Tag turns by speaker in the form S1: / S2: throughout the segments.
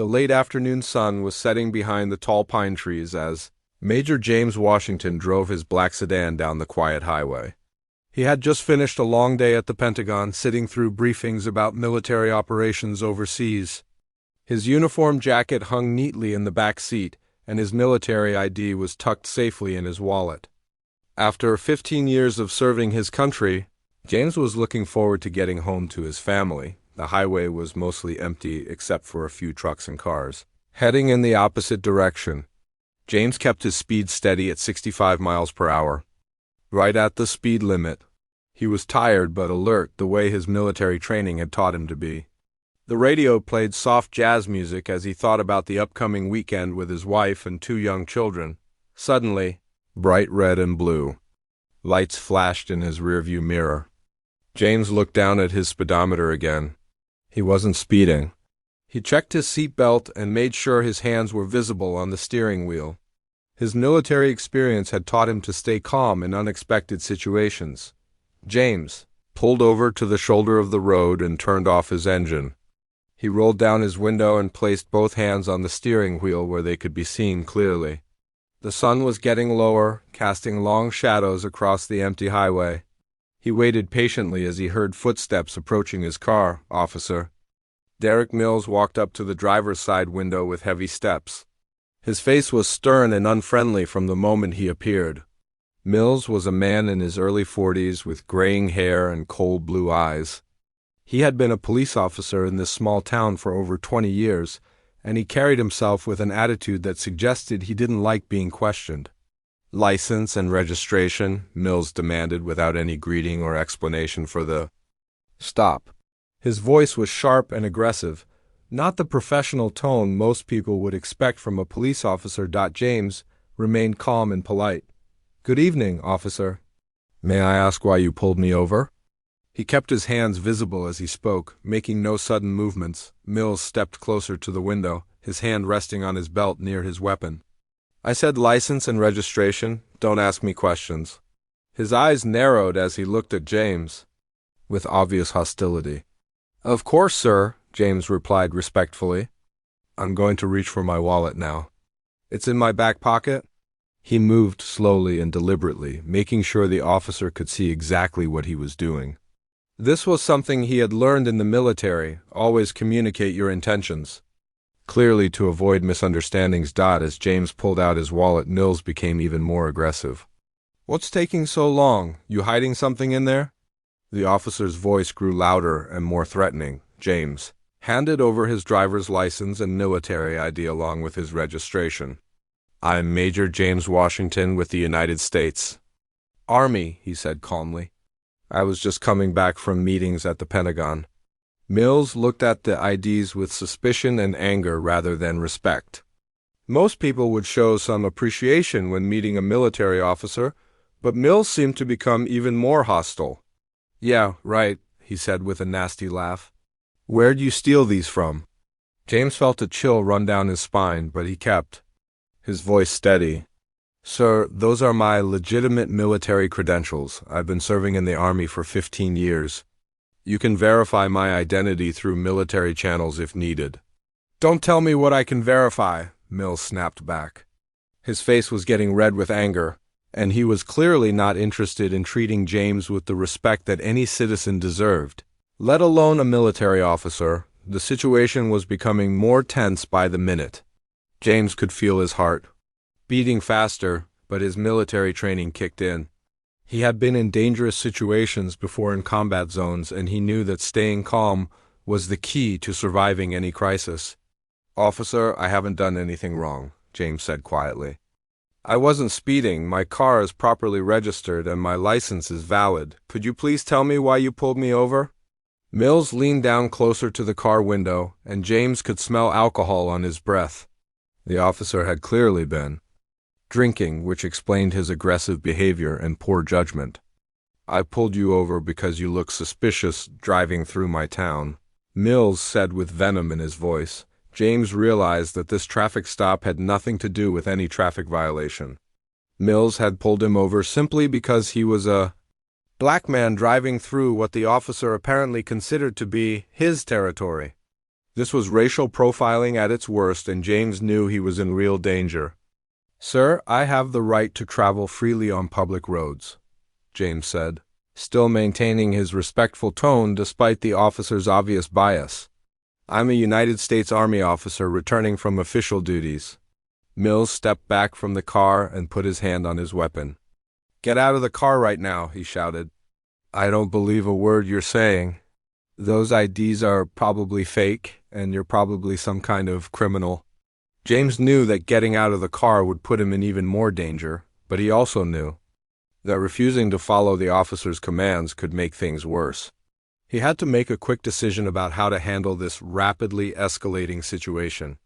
S1: The late afternoon sun was setting behind the tall pine trees as Major James Washington drove his black sedan down the quiet highway. He had just finished a long day at the Pentagon, sitting through briefings about military operations overseas. His uniform jacket hung neatly in the back seat, and his military ID was tucked safely in his wallet. After 15 years of serving his country, James was looking forward to getting home to his family. The highway was mostly empty except for a few trucks and cars. Heading in the opposite direction, James kept his speed steady at 65 miles per hour. Right at the speed limit. He was tired but alert, the way his military training had taught him to be. The radio played soft jazz music as he thought about the upcoming weekend with his wife and 2 young children. Suddenly, bright red and blue lights flashed in his rearview mirror. James looked down at his speedometer again. He wasn't speeding. He checked his seatbelt and made sure his hands were visible on the steering wheel. His military experience had taught him to stay calm in unexpected situations. James pulled over to the shoulder of the road and turned off his engine. He rolled down his window and placed both hands on the steering wheel where they could be seen clearly. The sun was getting lower, casting long shadows across the empty highway. He waited patiently as he heard footsteps approaching his car. "Officer." Derek Mills walked up to the driver's side window with heavy steps. His face was stern and unfriendly from the moment he appeared. Mills was a man in his early 40s with graying hair and cold blue eyes. He had been a police officer in this small town for over 20 years, and he carried himself with an attitude that suggested he didn't like being questioned. "License and registration," Mills demanded without any greeting or explanation for the stop. His voice was sharp and aggressive, not the professional tone most people would expect from a police officer. James remained calm and polite. "Good evening, officer. May I ask why you pulled me over?" He kept his hands visible as he spoke, making no sudden movements. Mills stepped closer to the window, his hand resting on his belt near his weapon. "I said license and registration. Don't ask me questions." His eyes narrowed as he looked at James, with obvious hostility. "Of course, sir," James replied respectfully. "I'm going to reach for my wallet now. It's in my back pocket." He moved slowly and deliberately, making sure the officer could see exactly what he was doing. This was something he had learned in the military: always communicate your intentions. Clearly to avoid misunderstandings. As James pulled out his wallet, Mills became even more aggressive. "What's taking so long? You hiding something in there?" The officer's voice grew louder and more threatening. James handed over his driver's license and military ID along with his registration. "I'm Major James Washington with the United States Army," he said calmly. "I was just coming back from meetings at the Pentagon." Mills looked at the IDs with suspicion and anger rather than respect. Most people would show some appreciation when meeting a military officer, but Mills seemed to become even more hostile. "Yeah, right," he said with a nasty laugh. "Where'd you steal these from?" James felt a chill run down his spine, but he kept his voice steady. "Sir, those are my legitimate military credentials. I've been serving in the Army for 15 years. You can verify my identity through military channels if needed." "Don't tell me what I can verify," Mills snapped back. His face was getting red with anger, and he was clearly not interested in treating James with the respect that any citizen deserved, let alone a military officer. The situation was becoming more tense by the minute. James could feel his heart beating faster, but his military training kicked in. He had been in dangerous situations before in combat zones, and he knew that staying calm was the key to surviving any crisis. "Officer, I haven't done anything wrong," James said quietly. "I wasn't speeding. My car is properly registered and my license is valid. Could you please tell me why you pulled me over?" Mills leaned down closer to the car window, and James could smell alcohol on his breath. The officer had clearly been drinking, which explained his aggressive behavior and poor judgment. "I pulled you over because you look suspicious driving through my town," Mills said with venom in his voice. James realized that this traffic stop had nothing to do with any traffic violation. Mills had pulled him over simply because he was a black man driving through what the officer apparently considered to be his territory. This was racial profiling at its worst, and James knew he was in real danger. "Sir, I have the right to travel freely on public roads," James said, still maintaining his respectful tone despite the officer's obvious bias. "I'm a United States Army officer returning from official duties." Mills stepped back from the car and put his hand on his weapon. "Get out of the car right now," he shouted. "I don't believe a word you're saying. Those IDs are probably fake, and you're probably some kind of criminal." James knew that getting out of the car would put him in even more danger, but he also knew that refusing to follow the officer's commands could make things worse. He had to make a quick decision about how to handle this rapidly escalating situation.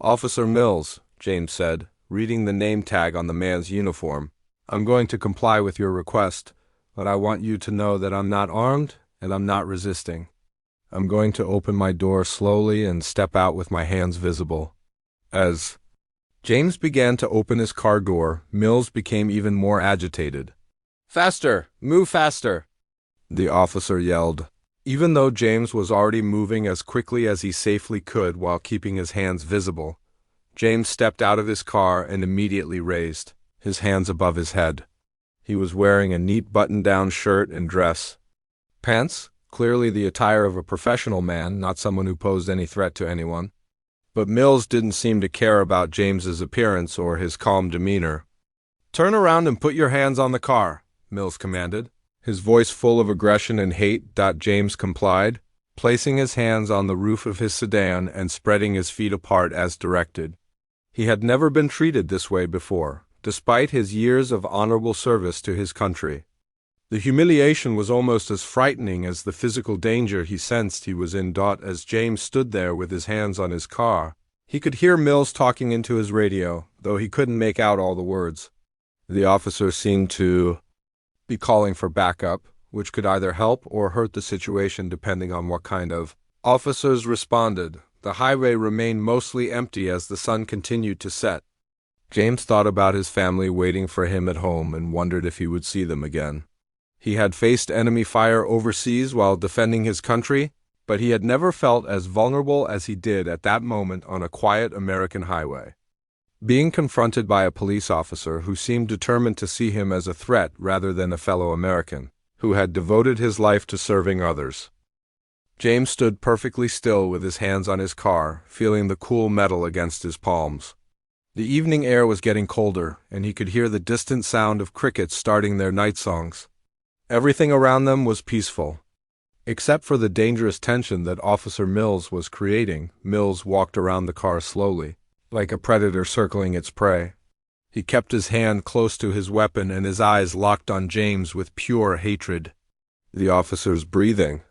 S1: "Officer Mills," James said, reading the name tag on the man's uniform, "I'm going to comply with your request, but I want you to know that I'm not armed and I'm not resisting. I'm going to open my door slowly and step out with my hands visible." As James began to open his car door, Mills became even more agitated. "Faster! Move faster!" the officer yelled. Even though James was already moving as quickly as he safely could while keeping his hands visible, James stepped out of his car and immediately raised his hands above his head. He was wearing a neat button-down shirt and dress. Pants, clearly the attire of a professional man, not someone who posed any threat to anyone. But Mills didn't seem to care about James's appearance or his calm demeanor. "Turn around and put your hands on the car," Mills commanded, his voice full of aggression and hate. James complied, placing his hands on the roof of his sedan and spreading his feet apart as directed. He had never been treated this way before, despite his years of honorable service to his country. The humiliation was almost as frightening as the physical danger he sensed he was in. As James stood there with his hands on his car, he could hear Mills talking into his radio, though he couldn't make out all the words. The officer seemed to be calling for backup, which could either help or hurt the situation depending on what kind of officers responded. The highway remained mostly empty as the sun continued to set. James thought about his family waiting for him at home and wondered if he would see them again. He had faced enemy fire overseas while defending his country, but he had never felt as vulnerable as he did at that moment on a quiet American highway. Being confronted by a police officer who seemed determined to see him as a threat rather than a fellow American, who had devoted his life to serving others. James stood perfectly still with his hands on his car, feeling the cool metal against his palms. The evening air was getting colder, and he could hear the distant sound of crickets starting their night songs. Everything around them was peaceful. Except for the dangerous tension that Officer Mills was creating, Mills walked around the car slowly, like a predator circling its prey. He kept his hand close to his weapon and his eyes locked on James with pure hatred. The officer's breathing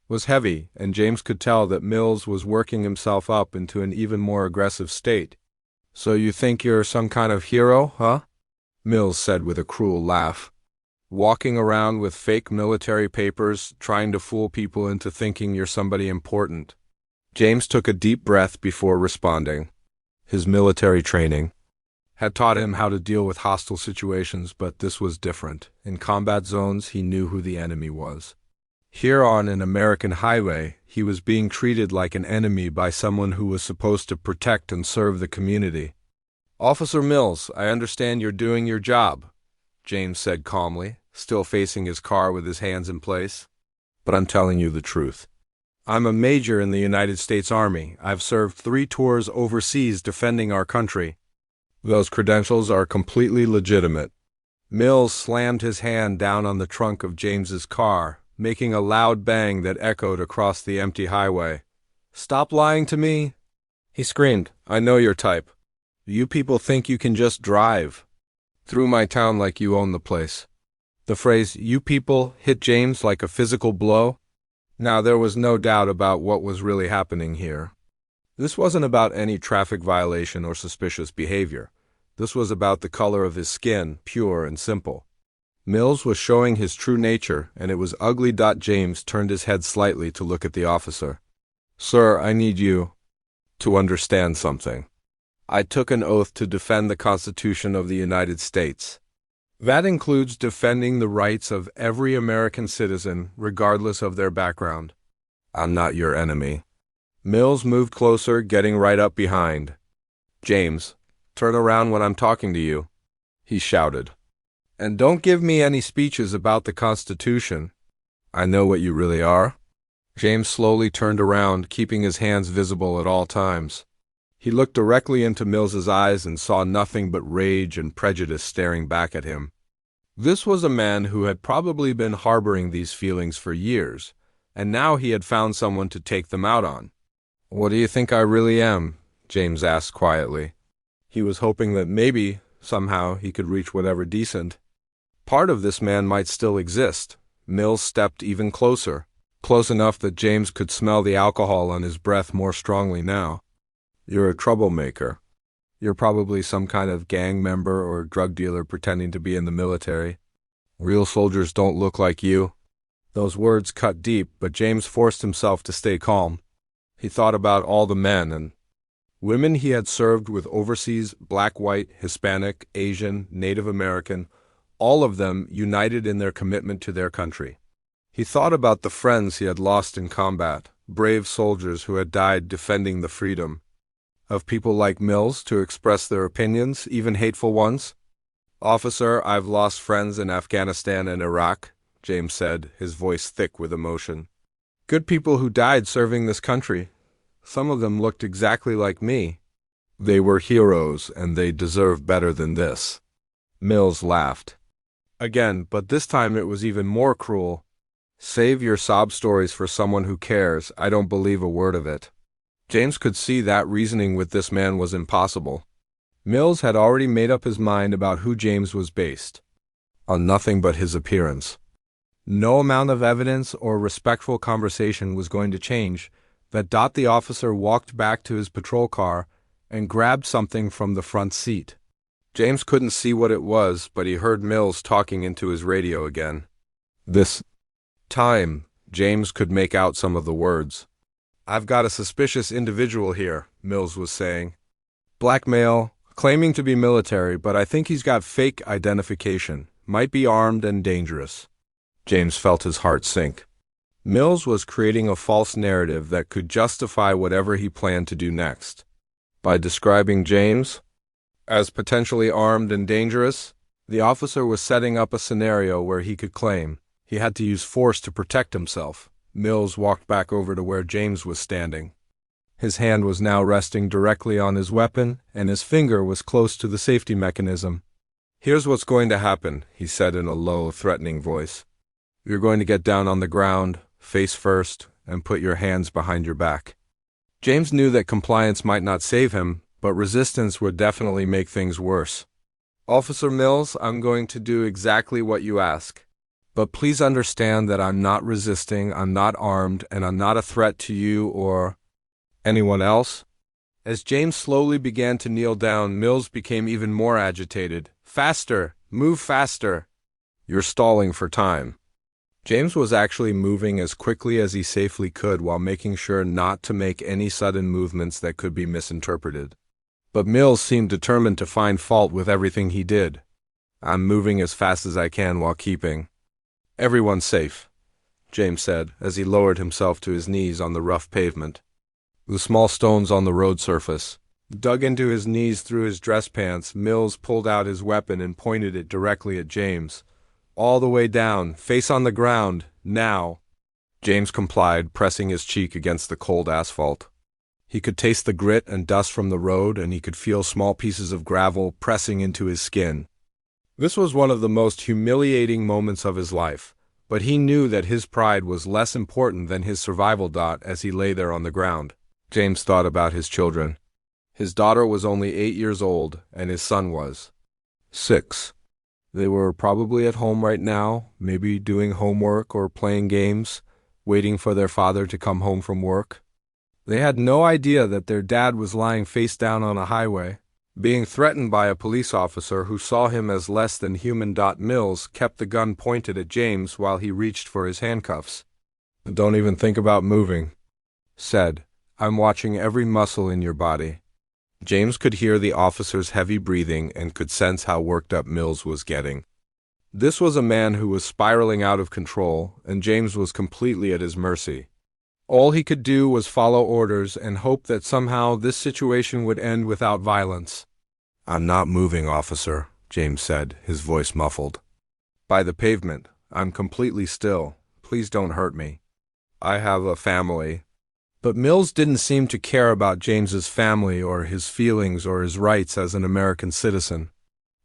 S1: was heavy, and James could tell that Mills was working himself up into an even more aggressive state. "So you think you're some kind of hero, huh?" Mills said with a cruel laugh. "Walking around with fake military papers, trying to fool people into thinking you're somebody important." James took a deep breath before responding. His military training had taught him how to deal with hostile situations, but this was different. In combat zones, he knew who the enemy was. Here on an American highway, he was being treated like an enemy by someone who was supposed to protect and serve the community. "Officer Mills, I understand you're doing your job," James said calmly, still facing his car with his hands in place. "But I'm telling you the truth. I'm a major in the United States Army. I've served 3 tours overseas defending our country. Those credentials are completely legitimate." Mills slammed his hand down on the trunk of James's car, making a loud bang that echoed across the empty highway. "Stop lying to me," he screamed. "I know your type. You people think you can just drive through my town like you own the place." The phrase, "you people," hit James like a physical blow. Now, there was no doubt about what was really happening here. This wasn't about any traffic violation or suspicious behavior. This was about the color of his skin, pure and simple. Mills was showing his true nature, and it was ugly. James turned his head slightly to look at the officer. "Sir, I need you to understand something. I took an oath to defend the Constitution of the United States. That includes defending the rights of every American citizen, regardless of their background. I'm not your enemy. Mills moved closer, getting right up behind. "James, turn around when I'm talking to you," he shouted. "And don't give me any speeches about the Constitution. I know what you really are." James slowly turned around, keeping his hands visible at all times. He looked directly into Mills's eyes and saw nothing but rage and prejudice staring back at him. This was a man who had probably been harboring these feelings for years, and now he had found someone to take them out on. "What do you think I really am?" James asked quietly. He was hoping that maybe, somehow, he could reach whatever decent part of this man might still exist. Mills stepped even closer, close enough that James could smell the alcohol on his breath more strongly now. "You're a troublemaker. You're probably some kind of gang member or drug dealer pretending to be in the military. Real soldiers don't look like you." Those words cut deep, but James forced himself to stay calm. He thought about all the men and women he had served with overseas, black, white, Hispanic, Asian, Native American, all of them united in their commitment to their country. He thought about the friends he had lost in combat, brave soldiers who had died defending the freedom of people like Mills to express their opinions, even hateful ones. "Officer, I've lost friends in Afghanistan and Iraq," James said, his voice thick with emotion. "Good people who died serving this country. Some of them looked exactly like me. They were heroes, and they deserve better than this." Mills laughed again, but this time it was even more cruel. "Save your sob stories for someone who cares. I don't believe a word of it." James could see that reasoning with this man was impossible. Mills had already made up his mind about who James was based on nothing but his appearance. No amount of evidence or respectful conversation was going to change that. The officer walked back to his patrol car and grabbed something from the front seat. James couldn't see what it was, but he heard Mills talking into his radio again. This time, James could make out some of the words. "I've got a suspicious individual here," Mills was saying. "Black male, claiming to be military, but I think he's got fake identification. Might be armed and dangerous." James felt his heart sink. Mills was creating a false narrative that could justify whatever he planned to do next. By describing James as potentially armed and dangerous, the officer was setting up a scenario where he could claim he had to use force to protect himself. Mills walked back over to where James was standing. His hand was now resting directly on his weapon, and his finger was close to the safety mechanism. "Here's what's going to happen," he said in a low, threatening voice. "You're going to get down on the ground, face first, and put your hands behind your back." James knew that compliance might not save him, but resistance would definitely make things worse. "Officer Mills, I'm going to do exactly what you ask. But please understand that I'm not resisting, I'm not armed, and I'm not a threat to you or anyone else." As James slowly began to kneel down, Mills became even more agitated. "Faster! Move faster! You're stalling for time." James was actually moving as quickly as he safely could while making sure not to make any sudden movements that could be misinterpreted. But Mills seemed determined to find fault with everything he did. "I'm moving as fast as I can while keeping everyone safe," James said as he lowered himself to his knees on the rough pavement. The small stones on the road surface dug into his knees through his dress pants. Mills pulled out his weapon and pointed it directly at James. "All the way down, face on the ground, now." James complied, pressing his cheek against the cold asphalt. He could taste the grit and dust from the road, and he could feel small pieces of gravel pressing into his skin. This was one of the most humiliating moments of his life, but he knew that his pride was less important than his survival. As he lay there on the ground, James thought about his children. His daughter was only 8 years old, and his son was 6. They were probably at home right now, maybe doing homework or playing games, waiting for their father to come home from work. They had no idea that their dad was lying face down on a highway, being threatened by a police officer who saw him as less than human. Mills kept the gun pointed at James while he reached for his handcuffs. "Don't even think about moving," said. "I'm watching every muscle in your body." James could hear the officer's heavy breathing and could sense how worked up Mills was getting. This was a man who was spiraling out of control, and James was completely at his mercy. All he could do was follow orders and hope that somehow this situation would end without violence. "I'm not moving, officer," James said, his voice muffled. "By the pavement. I'm completely still. Please don't hurt me. I have a family." But Mills didn't seem to care about James's family or his feelings or his rights as an American citizen.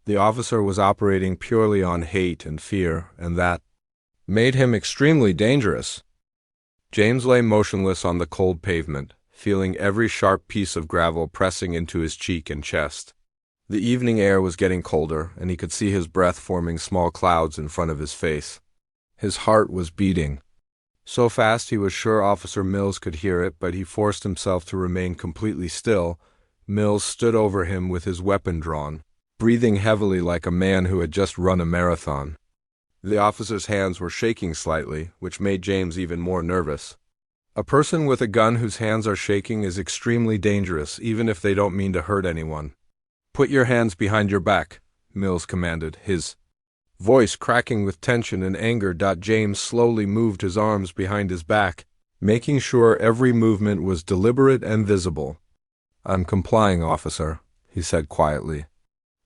S1: The officer was operating purely on hate and fear, and that made him extremely dangerous. James lay motionless on the cold pavement, feeling every sharp piece of gravel pressing into his cheek and chest. The evening air was getting colder, and he could see his breath forming small clouds in front of his face. His heart was beating. So fast he was sure Officer Mills could hear it, but he forced himself to remain completely still. Mills stood over him with his weapon drawn, breathing heavily like a man who had just run a marathon. The officer's hands were shaking slightly, which made James even more nervous. A person with a gun whose hands are shaking is extremely dangerous, even if they don't mean to hurt anyone. "Put your hands behind your back," Mills commanded, his voice cracking with tension and anger. James slowly moved his arms behind his back, making sure every movement was deliberate and visible. "I'm complying, officer," he said quietly.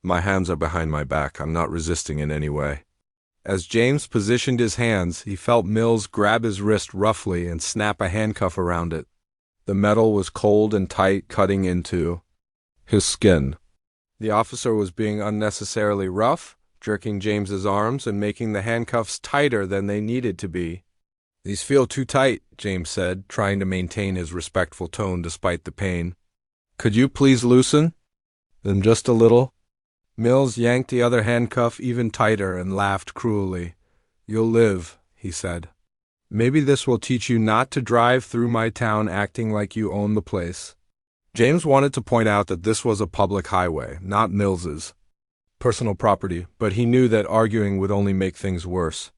S1: "My hands are behind my back. I'm not resisting in any way." As James positioned his hands, he felt Mills grab his wrist roughly and snap a handcuff around it. The metal was cold and tight, cutting into his skin. The officer was being unnecessarily rough, jerking James's arms and making the handcuffs tighter than they needed to be. "These feel too tight," James said, trying to maintain his respectful tone despite the pain. "Could you please loosen them just a little?" Mills yanked the other handcuff even tighter and laughed cruelly. "You'll live," he said. "Maybe this will teach you not to drive through my town acting like you own the place." James wanted to point out that this was a public highway, not Mills's personal property, but he knew that arguing would only make things worse.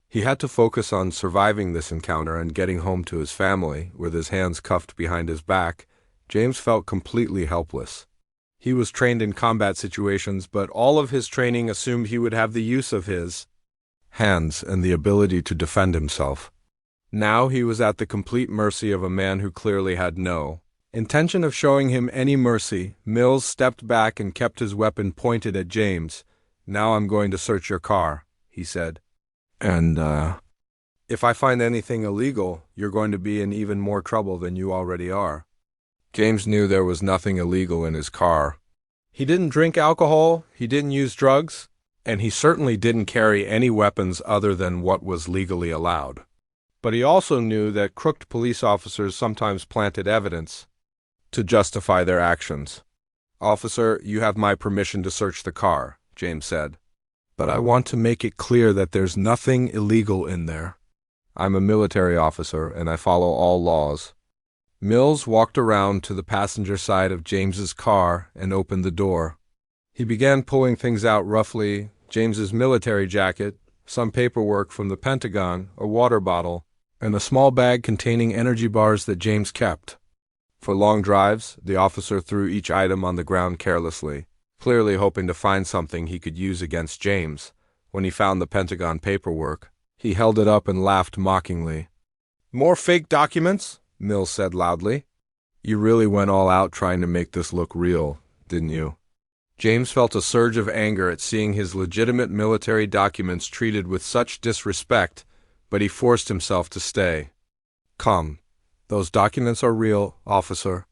S1: He had to focus on surviving this encounter and getting home to his family. With his hands cuffed behind his back, James felt completely helpless. He was trained in combat situations, but all of his training assumed he would have the use of his hands and the ability to defend himself. Now he was at the complete mercy of a man who clearly had no intention of showing him any mercy. Mills stepped back and kept his weapon pointed at James. "Now I'm going to search your car," he said. "And, if I find anything illegal, you're going to be in even more trouble than you already are." James knew there was nothing illegal in his car. He didn't drink alcohol, he didn't use drugs, and he certainly didn't carry any weapons other than what was legally allowed. But he also knew that crooked police officers sometimes planted evidence to justify their actions. "Officer, you have my permission to search the car," James said. "But I want to make it clear that there's nothing illegal in there. I'm a military officer, and I follow all laws." Mills walked around to the passenger side of James's car and opened the door. He began pulling things out roughly: James's military jacket, some paperwork from the Pentagon, a water bottle, and a small bag containing energy bars that James kept. For long drives, the officer threw each item on the ground carelessly, clearly hoping to find something he could use against James. When he found the Pentagon paperwork, he held it up and laughed mockingly. "More fake documents?" Mills said loudly. "You really went all out trying to make this look real, didn't you?" James felt a surge of anger at seeing his legitimate military documents treated with such disrespect, but he forced himself to stay calm. "Those documents are real, officer.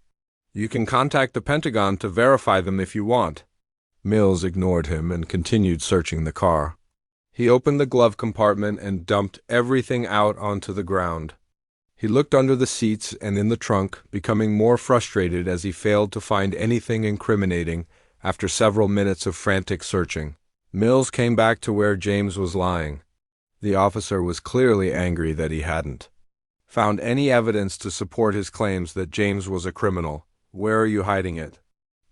S1: You can contact the Pentagon to verify them if you want." Mills ignored him and continued searching the car. He opened the glove compartment and dumped everything out onto the ground. He looked under the seats and in the trunk, becoming more frustrated as he failed to find anything incriminating after several minutes of frantic searching. Mills came back to where James was lying. The officer was clearly angry that he hadn't found any evidence to support his claims that James was a criminal. "Where are you hiding it?"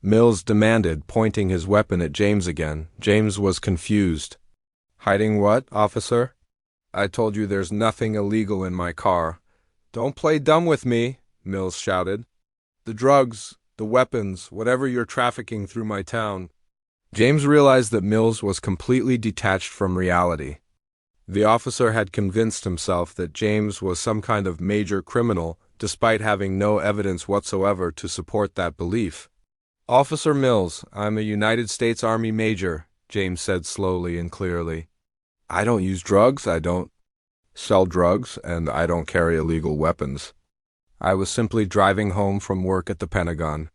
S1: Mills demanded, pointing his weapon at James again. James was confused. "Hiding what, officer? I told you there's nothing illegal in my car." "Don't play dumb with me," Mills shouted. "The drugs, the weapons, whatever you're trafficking through my town." James realized that Mills was completely detached from reality. The officer had convinced himself that James was some kind of major criminal, despite having no evidence whatsoever to support that belief. "Officer Mills, I'm a United States Army major," James said slowly and clearly. "I don't use drugs, I don't sell drugs, and I don't carry illegal weapons. I was simply driving home from work at the Pentagon."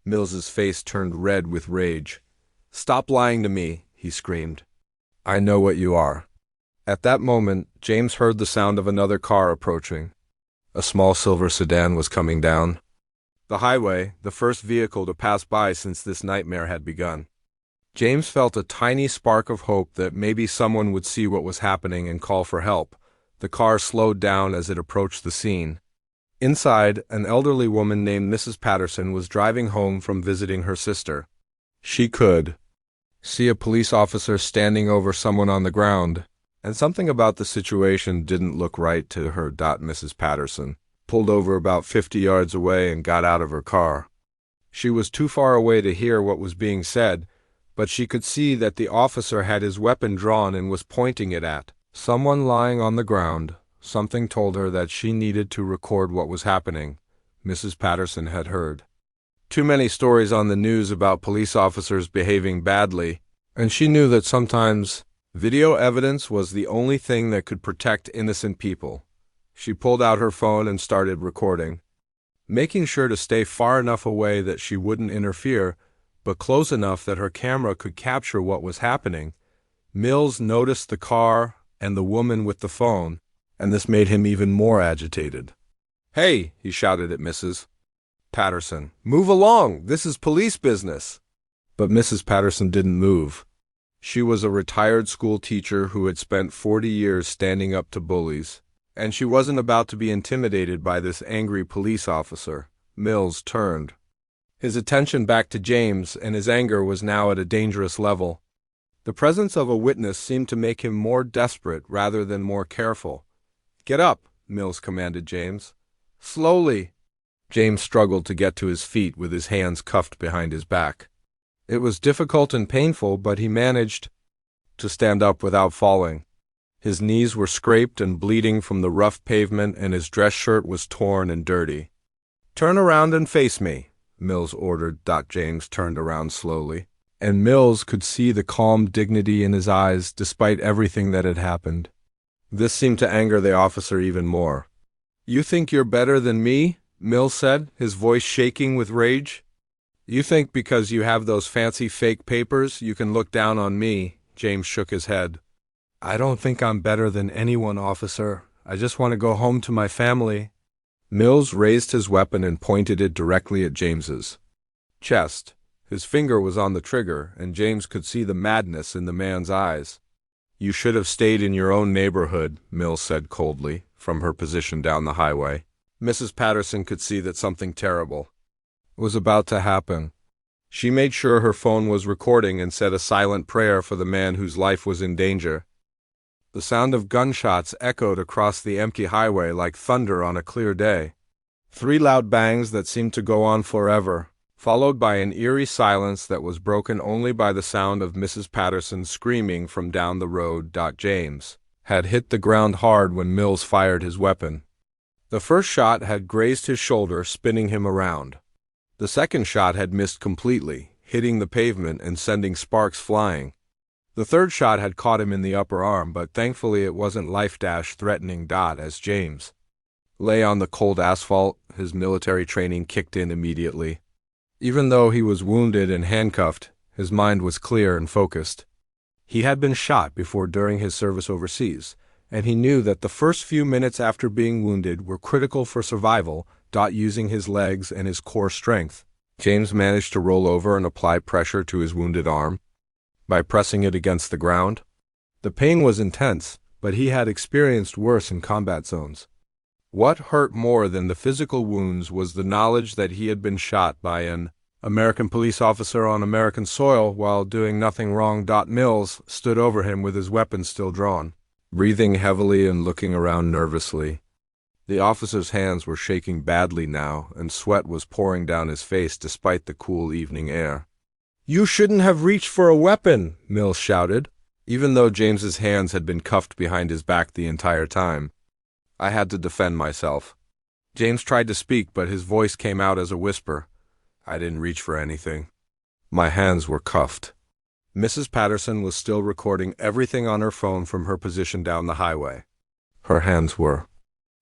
S1: Mills's face turned red with rage. "Stop lying to me," he screamed. "I know what you are." At that moment, James heard the sound of another car approaching. A small silver sedan was coming down the highway, the first vehicle to pass by since this nightmare had begun. James felt a tiny spark of hope that maybe someone would see what was happening and call for help. The car slowed down as it approached the scene. Inside, an elderly woman named Mrs. Patterson was driving home from visiting her sister. She could see a police officer standing over someone on the ground, and something about the situation didn't look right to her. Mrs. Patterson pulled over about 50 yards away and got out of her car. She was too far away to hear what was being said, but she could see that the officer had his weapon drawn and was pointing it at someone lying on the ground. Something told her that she needed to record what was happening. Mrs. Patterson had heard too many stories on the news about police officers behaving badly, and she knew that sometimes video evidence was the only thing that could protect innocent people. She pulled out her phone and started recording, making sure to stay far enough away that she wouldn't interfere, but close enough that her camera could capture what was happening. Mills noticed the car and the woman with the phone, and this made him even more agitated. "Hey," he shouted at Mrs. Patterson, "move along, this is police business." But Mrs. Patterson didn't move. She was a retired school teacher who had spent 40 years standing up to bullies, and she wasn't about to be intimidated by this angry police officer. Mills turned his attention back to James, and his anger was now at a dangerous level. The presence of a witness seemed to make him more desperate rather than more careful. "Get up," Mills commanded James. "Slowly." James struggled to get to his feet with his hands cuffed behind his back. It was difficult and painful, but he managed to stand up without falling. His knees were scraped and bleeding from the rough pavement, and his dress shirt was torn and dirty. "Turn around and face me," Mills ordered. James turned around slowly, and Mills could see the calm dignity in his eyes despite everything that had happened. This seemed to anger the officer even more. "You think you're better than me?" Mills said, his voice shaking with rage. "You think because you have those fancy fake papers you can look down on me?" James shook his head. "I don't think I'm better than anyone, officer. I just want to go home to my family." Mills raised his weapon and pointed it directly at James's chest. His finger was on the trigger, and James could see the madness in the man's eyes. "You should have stayed in your own neighborhood," Mills said coldly, from her position down the highway. Mrs. Patterson could see that something terrible was about to happen. She made sure her phone was recording and said a silent prayer for the man whose life was in danger. The sound of gunshots echoed across the empty highway like thunder on a clear day. 3 loud bangs that seemed to go on forever, followed by an eerie silence that was broken only by the sound of Mrs. Patterson screaming from down the road. James had hit the ground hard when Mills fired his weapon. The first shot had grazed his shoulder, spinning him around. The second shot had missed completely, hitting the pavement and sending sparks flying. The third shot had caught him in the upper arm, but thankfully it wasn't life-threatening. As James lay on the cold asphalt, his military training kicked in immediately. Even though he was wounded and handcuffed, his mind was clear and focused. He had been shot before during his service overseas, and he knew that the first few minutes after being wounded were critical for survival. Using his legs and his core strength, James managed to roll over and apply pressure to his wounded arm by pressing it against the ground. The pain was intense, but he had experienced worse in combat zones. What hurt more than the physical wounds was the knowledge that he had been shot by an American police officer on American soil while doing nothing wrong. Mills stood over him with his weapon still drawn, breathing heavily and looking around nervously. The officer's hands were shaking badly now, and sweat was pouring down his face despite the cool evening air. "You shouldn't have reached for a weapon," Mills shouted. even though James's hands had been cuffed behind his back the entire time. I had to defend myself. James tried to speak, but his voice came out as a whisper. I didn't reach for anything. My hands were cuffed. Mrs. Patterson was still recording everything on her phone from her position down the highway. Her hands were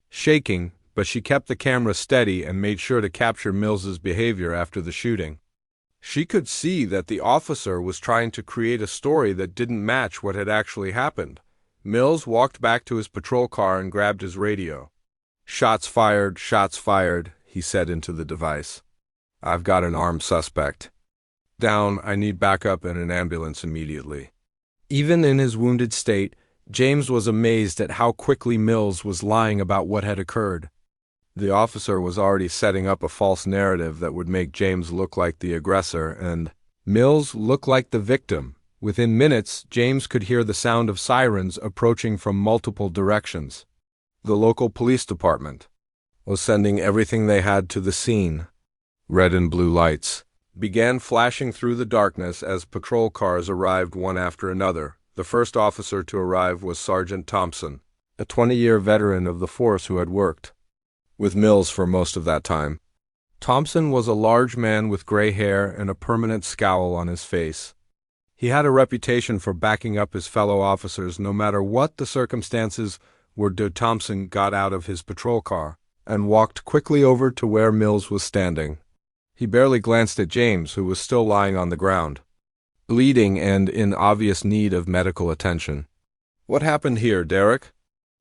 S1: shaking, but she kept the camera steady and made sure to capture Mills's behavior after the shooting. She could see that the officer was trying to create a story that didn't match what had actually happened. Mills walked back to his patrol car and grabbed his radio. Shots fired, he said into the device. I've got an armed suspect. Down, I need backup and an ambulance immediately. Even in his wounded state, James was amazed at how quickly Mills was lying about what had occurred. The officer was already setting up a false narrative that would make James look like the aggressor and Mills look like the victim. Within minutes, James could hear the sound of sirens approaching from multiple directions. The local police department was sending everything they had to the scene. Red and blue lights began flashing through the darkness as patrol cars arrived one after another. The first officer to arrive was Sergeant Thompson, a 20-year veteran of the force who had worked with Mills for most of that time. Thompson was a large man with gray hair and a permanent scowl on his face. He had a reputation for backing up his fellow officers no matter what the circumstances were. Thompson got out of his patrol car and walked quickly over to where Mills was standing. He barely glanced at James, who was still lying on the ground, bleeding and in obvious need of medical attention. What happened here, Derek?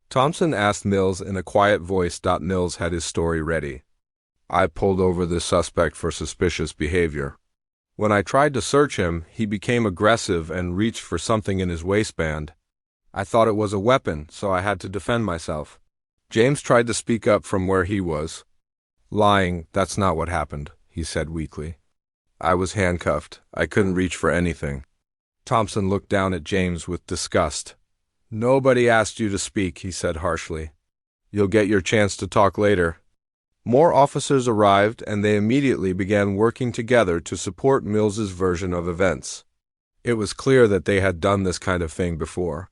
S1: Thompson asked Mills in a quiet voice. Mills had his story ready. I pulled over the suspect for suspicious behavior. When I tried to search him, he became aggressive and reached for something in his waistband. I thought it was a weapon, so I had to defend myself. James tried to speak up from where he was. Lying, that's not what happened, he said weakly. I was handcuffed. I couldn't reach for anything. Thompson looked down at James with disgust. Nobody asked you to speak, he said harshly. You'll get your chance to talk later. More officers arrived, and they immediately began working together to support Mills's version of events. It was clear that they had done this kind of thing before.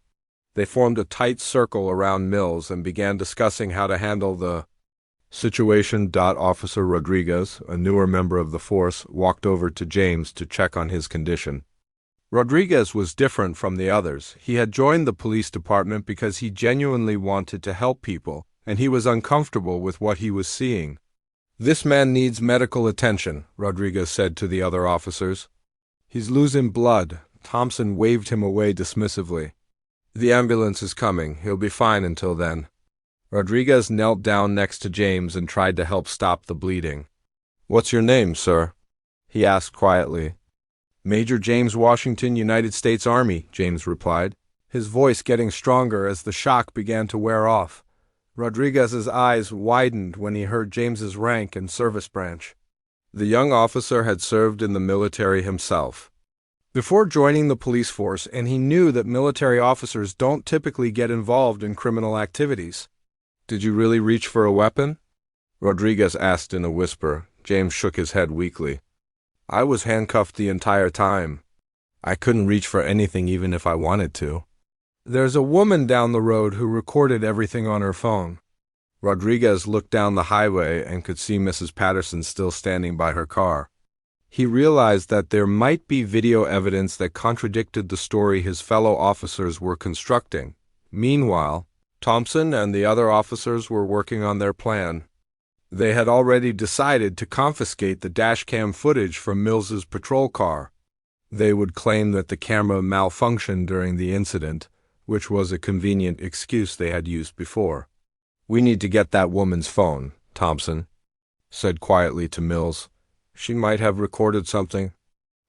S1: They formed a tight circle around Mills and began discussing how to handle the situation. Officer Rodriguez, a newer member of the force, walked over to James to check on his condition. Rodriguez was different from the others. He had joined the police department because he genuinely wanted to help people, and he was uncomfortable with what he was seeing. This man needs medical attention, Rodriguez said to the other officers. He's losing blood. Thompson waved him away dismissively. The ambulance is coming. He'll be fine until then. Rodriguez knelt down next to James and tried to help stop the bleeding. What's your name, sir? He asked quietly. Major James Washington, United States Army, James replied, his voice getting stronger as the shock began to wear off. Rodriguez's eyes widened when he heard James's rank and service branch. The young officer had served in the military himself before joining the police force, and he knew that military officers don't typically get involved in criminal activities. Did you really reach for a weapon? Rodriguez asked in a whisper. James shook his head weakly. I was handcuffed the entire time. I couldn't reach for anything even if I wanted to. There's a woman down the road who recorded everything on her phone. Rodriguez looked down the highway and could see Mrs. Patterson still standing by her car. He realized that there might be video evidence that contradicted the story his fellow officers were constructing. Meanwhile, Thompson and the other officers were working on their plan. They had already decided to confiscate the dashcam footage from Mills's patrol car. They would claim that the camera malfunctioned during the incident, which was a convenient excuse they had used before. We need to get that woman's phone, Thompson said quietly to Mills. She might have recorded something.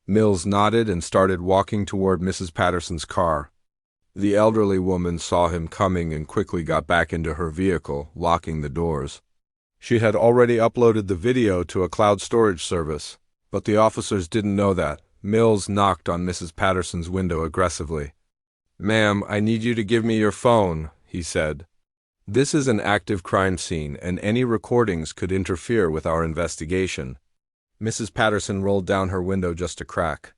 S1: Mills nodded and started walking toward Mrs. Patterson's car. The elderly woman saw him coming and quickly got back into her vehicle, locking the doors. She had already uploaded the video to a cloud storage service, but the officers didn't know that. Mills knocked on Mrs. Patterson's window aggressively. Ma'am, I need you to give me your phone, he said. This is an active crime scene, and any recordings could interfere with our investigation. Mrs. Patterson rolled down her window just a crack.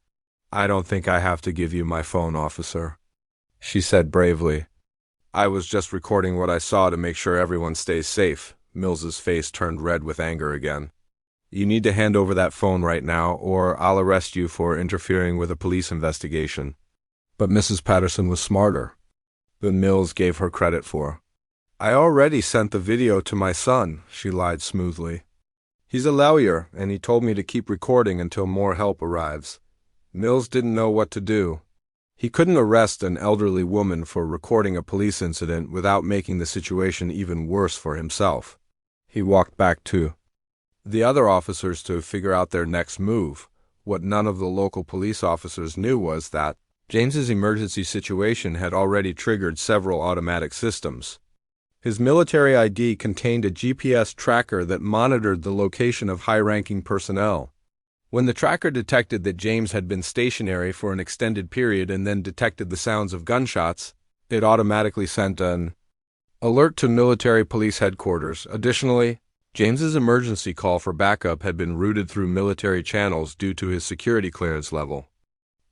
S1: I don't think I have to give you my phone, officer. she said bravely. I was just recording what I saw to make sure everyone stays safe. Mills's face turned red with anger again. You need to hand over that phone right now, or I'll arrest you for interfering with a police investigation. But Mrs. Patterson was smarter than Mills gave her credit for. I already sent the video to my son, she lied smoothly. He's a lawyer, and he told me to keep recording until more help arrives. Mills didn't know what to do. He couldn't arrest an elderly woman for recording a police incident without making the situation even worse for himself. He walked back to the other officers to figure out their next move. What none of the local police officers knew was that James's emergency situation had already triggered several automatic systems. His military ID contained a GPS tracker that monitored the location of high-ranking personnel. When the tracker detected that James had been stationary for an extended period and then detected the sounds of gunshots, it automatically sent an alert to military police headquarters. Additionally, James's emergency call for backup had been routed through military channels due to his security clearance level.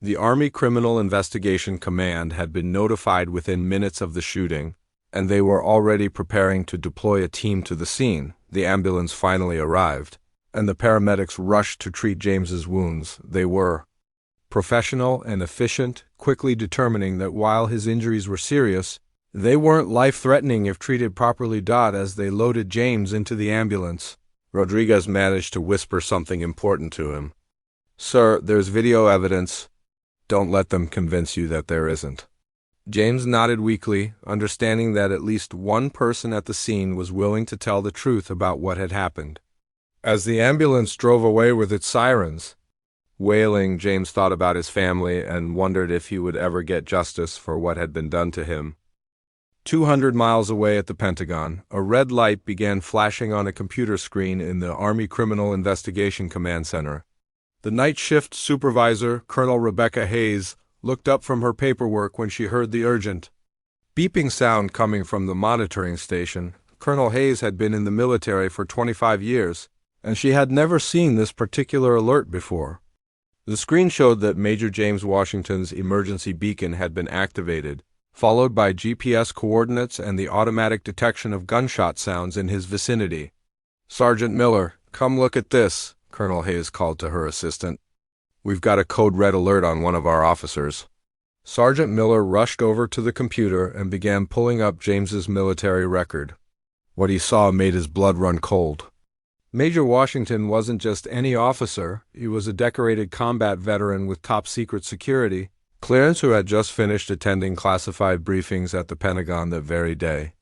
S1: The Army Criminal Investigation Command had been notified within minutes of the shooting, and they were already preparing to deploy a team to the scene. The ambulance finally arrived, and the paramedics rushed to treat James's wounds. They were professional and efficient, quickly determining that while his injuries were serious, they weren't life-threatening if treated properly. As they loaded James into the ambulance, Rodriguez managed to whisper something important to him. Sir, there's video evidence. Don't let them convince you that there isn't. James nodded weakly, understanding that at least one person at the scene was willing to tell the truth about what had happened. As the ambulance drove away with its sirens, wailing, James thought about his family and wondered if he would ever get justice for what had been done to him. 200 miles away at the Pentagon, a red light began flashing on a computer screen in the Army Criminal Investigation Command Center. The night shift supervisor, Colonel Rebecca Hayes, looked up from her paperwork when she heard the urgent beeping sound coming from the monitoring station. Colonel Hayes had been in the military for 25 years, and she had never seen this particular alert before. The screen showed that Major James Washington's emergency beacon had been activated, followed by GPS coordinates and the automatic detection of gunshot sounds in his vicinity. Sergeant Miller, come look at this, Colonel Hayes called to her assistant. We've got a code red alert on one of our officers. Sergeant Miller rushed over to the computer and began pulling up James's military record. What he saw made his blood run cold. Major Washington wasn't just any officer. He was a decorated combat veteran with top-secret security clearance who had just finished attending classified briefings at the Pentagon that very day.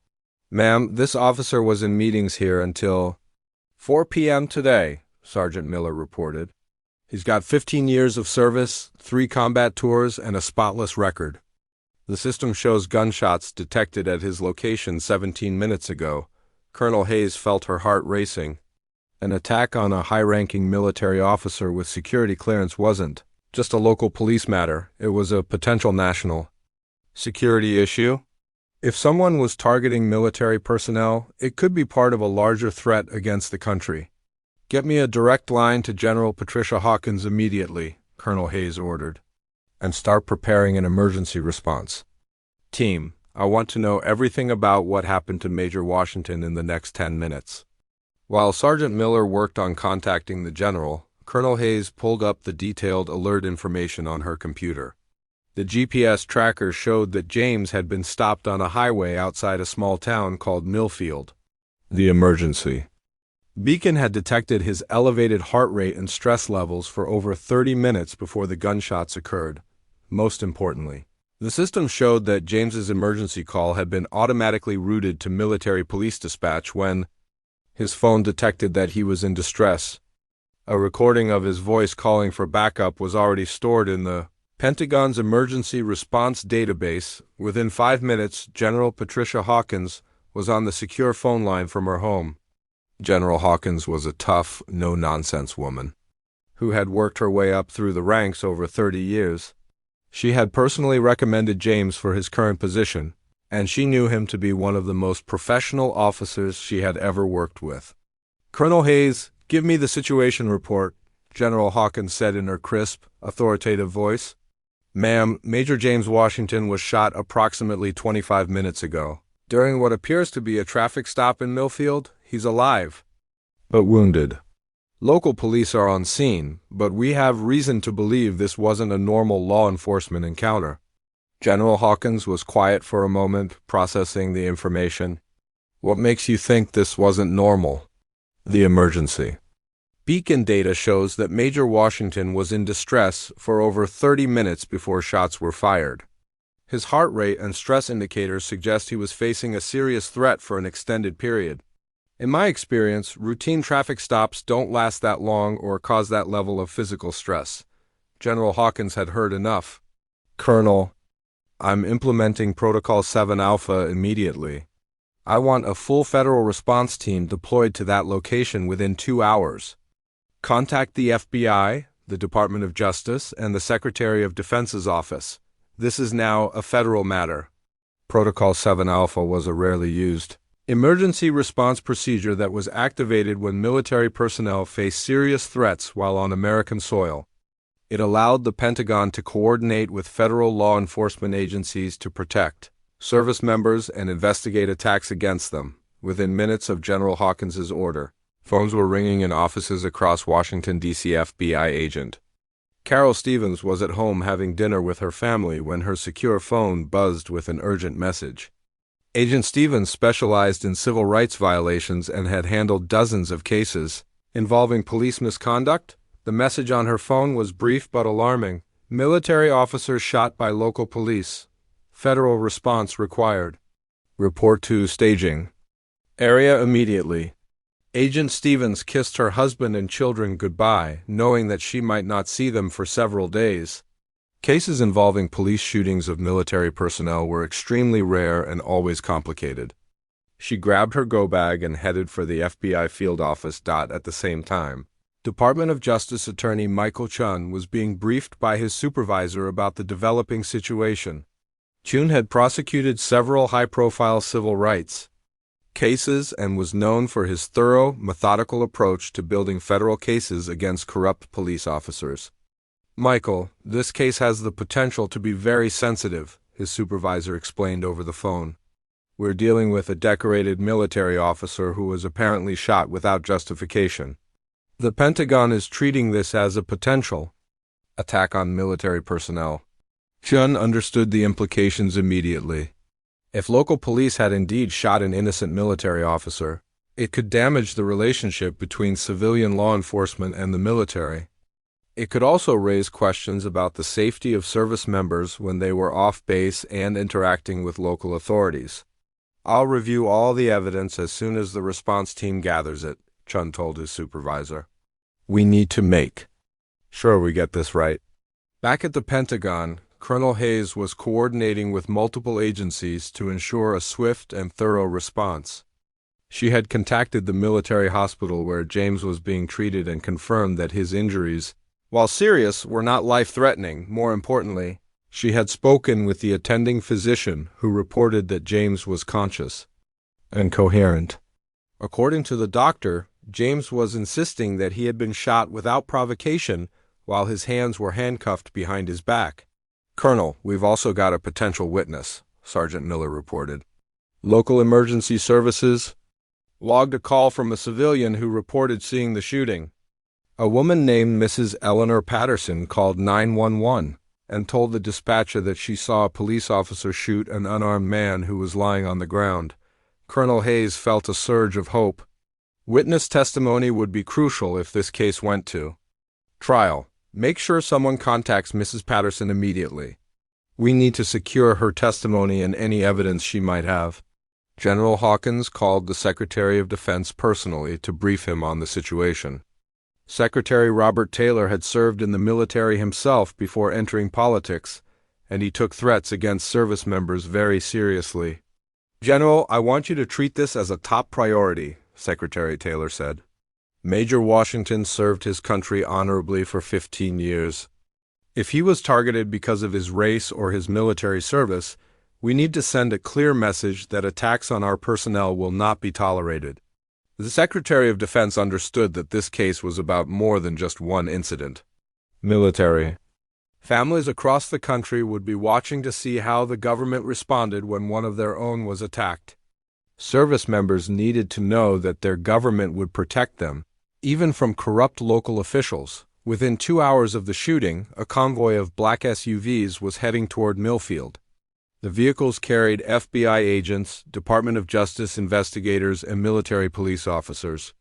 S1: Ma'am, this officer was in meetings here until 4 p.m. today, Sergeant Miller reported. He's got 15 years of service, 3 combat tours, and a spotless record. The system shows gunshots detected at his location 17 minutes ago. Colonel Hayes felt her heart racing. An attack on a high-ranking military officer with security clearance wasn't just a local police matter. It was a potential national security issue. If someone was targeting military personnel, it could be part of a larger threat against the country. Get me a direct line to General Patricia Hawkins immediately, Colonel Hayes ordered, and start preparing an emergency response. Team, I want to know everything about what happened to Major Washington in the next 10 minutes. While Sergeant Miller worked on contacting the general, Colonel Hayes pulled up the detailed alert information on her computer. The GPS tracker showed that James had been stopped on a highway outside a small town called Millfield. The emergency beacon had detected his elevated heart rate and stress levels for over 30 minutes before the gunshots occurred. Most importantly, the system showed that James's emergency call had been automatically routed to military police dispatch when his phone detected that he was in distress. A recording of his voice calling for backup was already stored in the Pentagon's emergency response database. Within 5 minutes, General Patricia Hawkins was on the secure phone line from her home. General Hawkins was a tough, no-nonsense woman who had worked her way up through the ranks over 30 years. She had personally recommended James for his current position, and she knew him to be one of the most professional officers she had ever worked with. Colonel Hayes, give me the situation report, General Hawkins said in her crisp, authoritative voice. Ma'am, Major James Washington was shot approximately 25 minutes ago. During what appears to be a traffic stop in Millfield, he's alive, but wounded. Local police are on scene, but we have reason to believe this wasn't a normal law enforcement encounter. General Hawkins was quiet for a moment, processing the information. What makes you think this wasn't normal? The emergency. Beacon data shows that Major Washington was in distress for over 30 minutes before shots were fired. His heart rate and stress indicators suggest he was facing a serious threat for an extended period. In my experience, routine traffic stops don't last that long or cause that level of physical stress. General Hawkins had heard enough. Colonel, I'm implementing Protocol 7 Alpha immediately. I want a full federal response team deployed to that location within 2 hours. Contact the FBI, the Department of Justice, and the Secretary of Defense's office. This is now a federal matter. Protocol 7 Alpha was a rarely used emergency response procedure that was activated when military personnel faced serious threats while on American soil. It allowed the Pentagon to coordinate with federal law enforcement agencies to protect service members and investigate attacks against them. Within minutes of General Hawkins's order, phones were ringing in offices across Washington, D.C. FBI agent Carol Stevens was at home having dinner with her family when her secure phone buzzed with an urgent message. Agent Stevens specialized in civil rights violations and had handled dozens of cases involving police misconduct. The message on her phone was brief but alarming. Military officers shot by local police. Federal response required. Report to staging area immediately. Agent Stevens kissed her husband and children goodbye, knowing that she might not see them for several days. Cases involving police shootings of military personnel were extremely rare and always complicated. She grabbed her go-bag and headed for the FBI field office. At the same time, Department of Justice Attorney Michael Chun was being briefed by his supervisor about the developing situation. Chun had prosecuted several high-profile civil rights cases and was known for his thorough, methodical approach to building federal cases against corrupt police officers. Michael, this case has the potential to be very sensitive, his supervisor explained over the phone. We're dealing with a decorated military officer who was apparently shot without justification. The Pentagon is treating this as a potential attack on military personnel. Chun understood the implications immediately. If local police had indeed shot an innocent military officer, it could damage the relationship between civilian law enforcement and the military. It could also raise questions about the safety of service members when they were off base and interacting with local authorities. I'll review all the evidence as soon as the response team gathers it, Chun told his supervisor. We need to make sure we get this right. Back at the Pentagon, Colonel Hayes was coordinating with multiple agencies to ensure a swift and thorough response. She had contacted the military hospital where James was being treated and confirmed that his injuries, while serious, were not life-threatening. More importantly, she had spoken with the attending physician who reported that James was conscious and coherent. According to the doctor, James was insisting that he had been shot without provocation while his hands were handcuffed behind his back. Colonel, we've also got a potential witness, Sergeant Miller reported. Local emergency services logged a call from a civilian who reported seeing the shooting. A woman named Mrs. Eleanor Patterson called 911 and told the dispatcher that she saw a police officer shoot an unarmed man who was lying on the ground. Colonel Hayes felt a surge of hope. Witness testimony would be crucial if this case went to trial. Make sure someone contacts Mrs. Patterson immediately. We need to secure her testimony and any evidence she might have. General Hawkins called the Secretary of Defense personally to brief him on the situation. Secretary Robert Taylor had served in the military himself before entering politics, and he took threats against service members very seriously. General, I want you to treat this as a top priority, Secretary Taylor said. Major Washington served his country honorably for 15 years. If he was targeted because of his race or his military service, we need to send a clear message that attacks on our personnel will not be tolerated. The Secretary of Defense understood that this case was about more than just one incident. Military Families across the country would be watching to see how the government responded when one of their own was attacked. Service members needed to know that their government would protect them, even from corrupt local officials. Within 2 hours of the shooting, a convoy of black SUVs was heading toward Millfield. The vehicles carried FBI agents, Department of Justice investigators, and military police officers.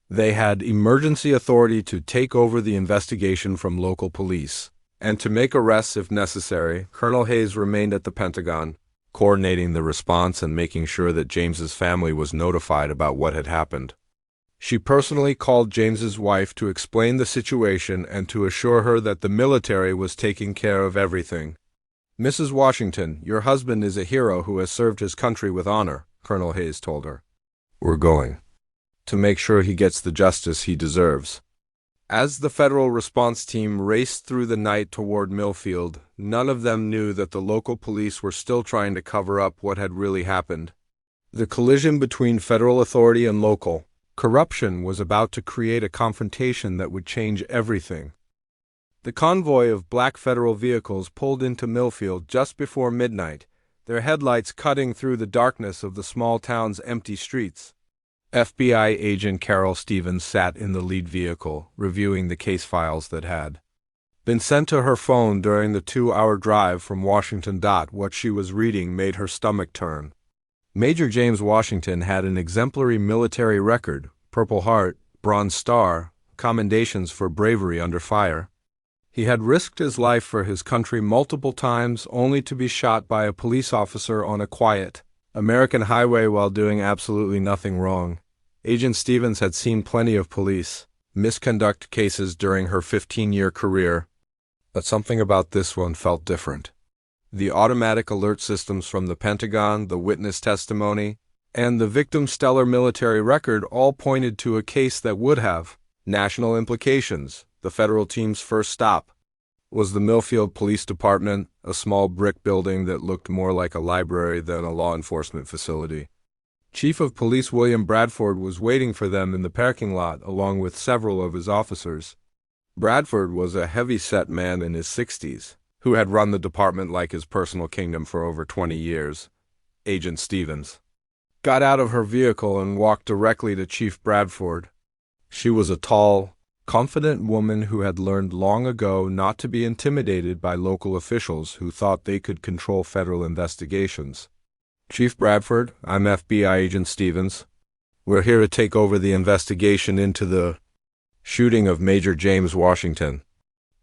S1: They had emergency authority to take over the investigation from local police, and to make arrests if necessary. Colonel Hayes remained at the Pentagon, coordinating the response and making sure that James's family was notified about what had happened. She personally called James's wife to explain the situation and to assure her that the military was taking care of everything. "Mrs. Washington, your husband is a hero who has served his country with honor," Colonel Hayes told her. "We're going to make sure he gets the justice he deserves." As the federal response team raced through the night toward Millfield, none of them knew that the local police were still trying to cover up what had really happened. The collision between federal authority and local corruption was about to create a confrontation that would change everything. The convoy of black federal vehicles pulled into Millfield just before midnight, their headlights cutting through the darkness of the small town's empty streets. FBI agent Carol Stevens sat in the lead vehicle, reviewing the case files that had been sent to her phone during the 2-hour drive from Washington. What she was reading made her stomach turn. Major James Washington had an exemplary military record: Purple Heart, Bronze Star, commendations for bravery under fire. He had risked his life for his country multiple times, only to be shot by a police officer on a quiet American highway while doing absolutely nothing wrong. Agent Stevens had seen plenty of police misconduct cases during her 15-year career, but something about this one felt different. The automatic alert systems from the Pentagon, the witness testimony, and the victim's stellar military record all pointed to a case that would have national implications. The federal team's first stop was the Millfield Police Department, a small brick building that looked more like a library than a law enforcement facility. Chief of Police William Bradford was waiting for them in the parking lot along with several of his officers. Bradford was a heavy-set man in his 60s, who had run the department like his personal kingdom for over 20 years. Agent Stevens got out of her vehicle and walked directly to Chief Bradford. She was a tall, confident woman who had learned long ago not to be intimidated by local officials who thought they could control federal investigations. "Chief Bradford, I'm FBI Agent Stevens. We're here to take over the investigation into the shooting of Major James Washington.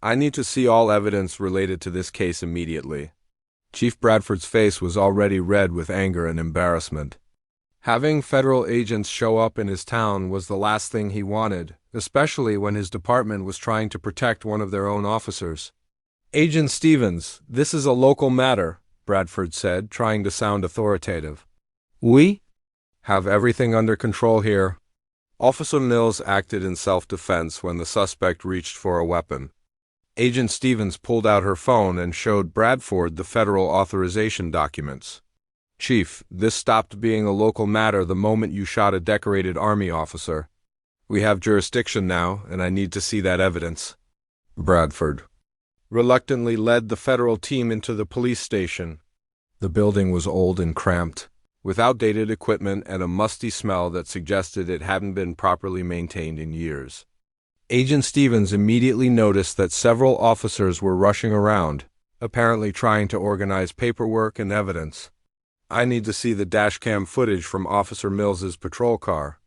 S1: I need to see all evidence related to this case immediately." Chief Bradford's face was already red with anger and embarrassment. Having federal agents show up in his town was the last thing he wanted, especially when his department was trying to protect one of their own officers. "Agent Stevens, this is a local matter," Bradford said, trying to sound authoritative. "We have everything under control here." Officer Mills acted in self-defense when the suspect reached for a weapon. Agent Stevens pulled out her phone and showed Bradford the federal authorization documents. "Chief, this stopped being a local matter the moment you shot a decorated Army officer. We have jurisdiction now, and I need to see that evidence." Bradford reluctantly led the federal team into the police station. The building was old and cramped, with outdated equipment and a musty smell that suggested it hadn't been properly maintained in years. Agent Stevens immediately noticed that several officers were rushing around, apparently trying to organize paperwork and evidence. "I need to see the dashcam footage from Officer Mills's patrol car,"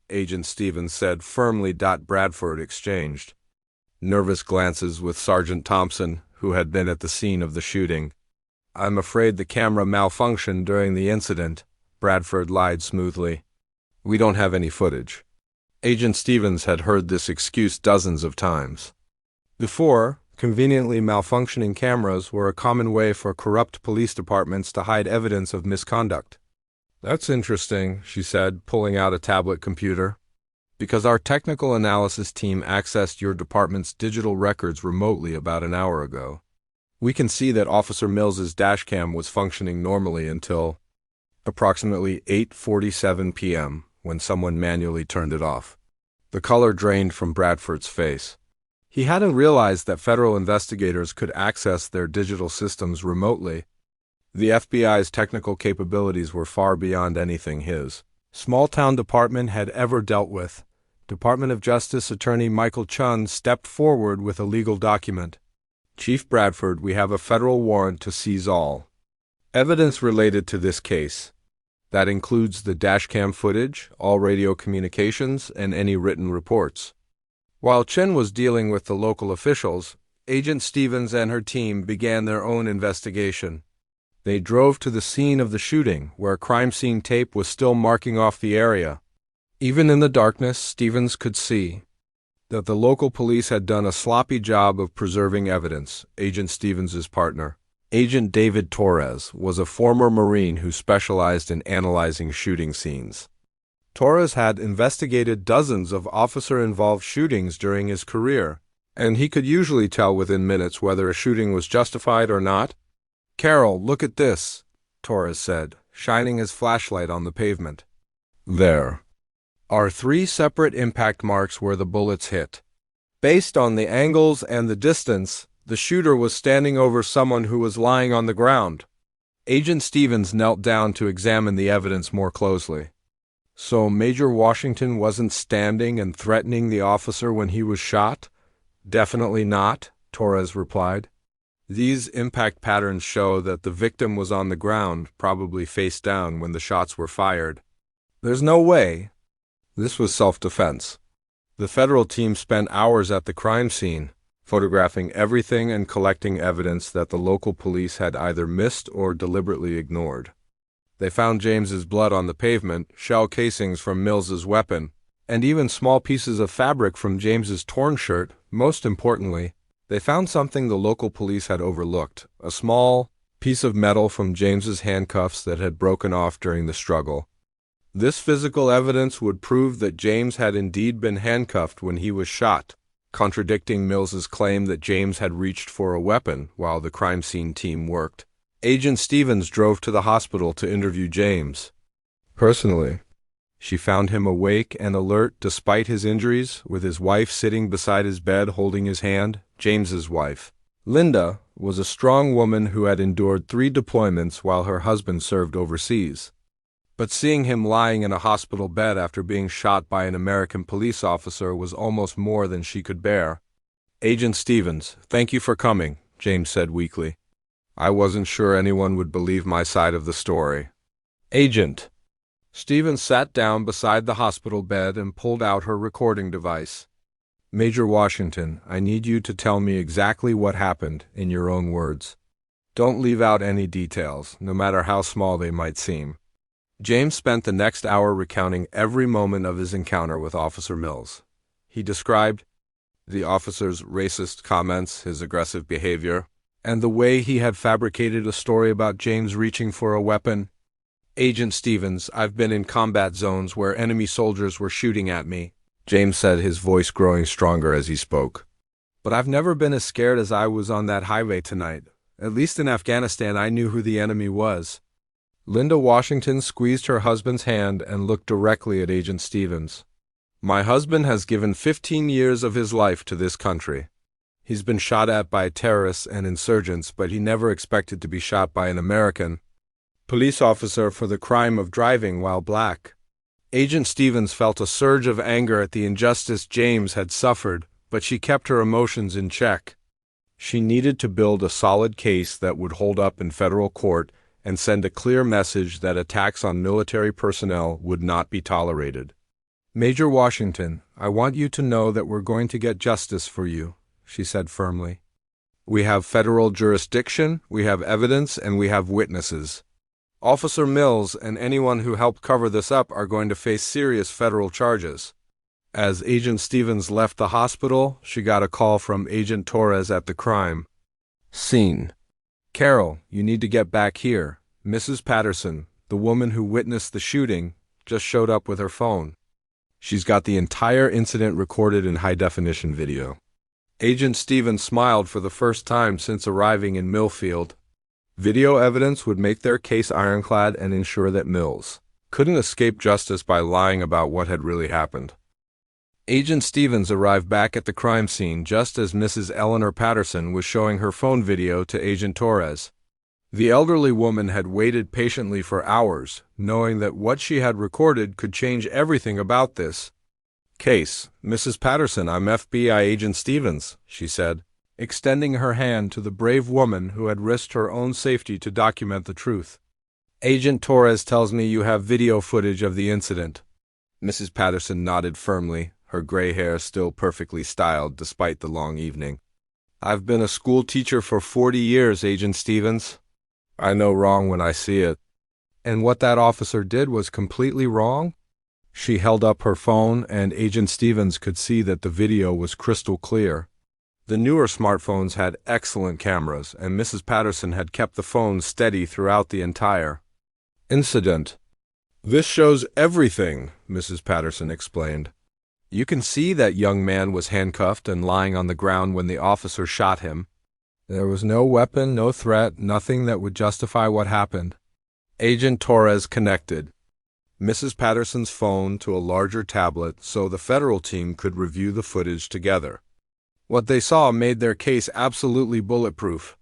S1: Agent Stevens said firmly. Bradford exchanged nervous glances with Sergeant Thompson, who had been at the scene of the shooting. "I'm afraid the camera malfunctioned during the incident," Bradford lied smoothly. "We don't have any footage." Agent Stevens had heard this excuse dozens of times before. Conveniently malfunctioning cameras were a common way for corrupt police departments to hide evidence of misconduct. "That's interesting," she said, pulling out a tablet computer. "Because our technical analysis team accessed your department's digital records remotely about an hour ago. We can see that Officer Mills's dashcam was functioning normally until approximately 8:47 p.m., when someone manually turned it off." The color drained from Bradford's face. He hadn't realized that federal investigators could access their digital systems remotely. The FBI's technical capabilities were far beyond anything his small-town department had ever dealt with. Department of Justice Attorney Michael Chun stepped forward with a legal document. Chief Bradford, we have a federal warrant to seize all evidence related to this case. That includes the dashcam footage, all radio communications, and any written reports. While Chen was dealing with the local officials, Agent Stevens and her team began their own investigation. They drove to the scene of the shooting, where crime scene tape was still marking off the area. Even in the darkness, Stevens could see that the local police had done a sloppy job of preserving evidence. Agent Stevens's partner, Agent David Torres, was a former Marine who specialized in analyzing shooting scenes. Torres had investigated dozens of officer-involved shootings during his career, and he could usually tell within minutes whether a shooting was justified or not. "Carol, look at this," Torres said, shining his flashlight on the pavement. "There are 3 separate impact marks where the bullets hit. Based on the angles and the distance, the shooter was standing over someone who was lying on the ground." Agent Stevens knelt down to examine the evidence more closely. "So Major Washington wasn't standing and threatening the officer when he was shot?" "Definitely not," Torres replied. "These impact patterns show that the victim was on the ground, probably face down, when the shots were fired. There's no way. This was self-defense." The federal team spent hours at the crime scene, photographing everything and collecting evidence that the local police had either missed or deliberately ignored. They found James's blood on the pavement, shell casings from Mills's weapon, and even small pieces of fabric from James's torn shirt. Most importantly, they found something the local police had overlooked, a small piece of metal from James's handcuffs that had broken off during the struggle. This physical evidence would prove that James had indeed been handcuffed when he was shot, contradicting Mills's claim that James had reached for a weapon while the crime scene team worked. Agent Stevens drove to the hospital to interview James. Personally, she found him awake and alert despite his injuries, with his wife sitting beside his bed holding his hand. James's wife, Linda, was a strong woman who had endured 3 deployments while her husband served overseas. But seeing him lying in a hospital bed after being shot by an American police officer was almost more than she could bear. "Agent Stevens, thank you for coming," James said weakly. "I wasn't sure anyone would believe my side of the story." "Agent." Stevens sat down beside the hospital bed and pulled out her recording device. "Major Washington, I need you to tell me exactly what happened, in your own words. Don't leave out any details, no matter how small they might seem." James spent the next hour recounting every moment of his encounter with Officer Mills. He described the officer's racist comments, his aggressive behavior, and the way he had fabricated a story about James reaching for a weapon. "Agent Stevens, I've been in combat zones where enemy soldiers were shooting at me," James said, his voice growing stronger as he spoke. "But I've never been as scared as I was on that highway tonight. At least in Afghanistan I knew who the enemy was." Linda Washington squeezed her husband's hand and looked directly at Agent Stevens. "My husband has given 15 years of his life to this country. He's been shot at by terrorists and insurgents, but he never expected to be shot by an American police officer for the crime of driving while black." Agent Stevens felt a surge of anger at the injustice James had suffered, but she kept her emotions in check. She needed to build a solid case that would hold up in federal court and send a clear message that attacks on military personnel would not be tolerated. "Major Washington, I want you to know that we're going to get justice for you," she said firmly. "We have federal jurisdiction, we have evidence, and we have witnesses. Officer Mills and anyone who helped cover this up are going to face serious federal charges." As Agent Stevens left the hospital, she got a call from Agent Torres at the crime scene. "Carol, you need to get back here. Mrs. Patterson, the woman who witnessed the shooting, just showed up with her phone. She's got the entire incident recorded in high-definition video." Agent Stevens smiled for the first time since arriving in Millfield. Video evidence would make their case ironclad and ensure that Mills couldn't escape justice by lying about what had really happened. Agent Stevens arrived back at the crime scene just as Mrs. Eleanor Patterson was showing her phone video to Agent Torres. The elderly woman had waited patiently for hours, knowing that what she had recorded could change everything about this case. "Mrs. Patterson, I'm FBI Agent Stevens," she said, extending her hand to the brave woman who had risked her own safety to document the truth. "Agent Torres tells me you have video footage of the incident." Mrs. Patterson nodded firmly, her gray hair still perfectly styled despite the long evening. "I've been a school teacher for 40 years, Agent Stevens. I know wrong when I see it." "And what that officer did was completely wrong?" She held up her phone, and Agent Stevens could see that the video was crystal clear. The newer smartphones had excellent cameras, and Mrs. Patterson had kept the phone steady throughout the entire incident. "This shows everything," Mrs. Patterson explained. "You can see that young man was handcuffed and lying on the ground when the officer shot him. There was no weapon, no threat, nothing that would justify what happened." Agent Torres connected Mrs. Patterson's phone to a larger tablet so the federal team could review the footage together. What they saw made their case absolutely bulletproof.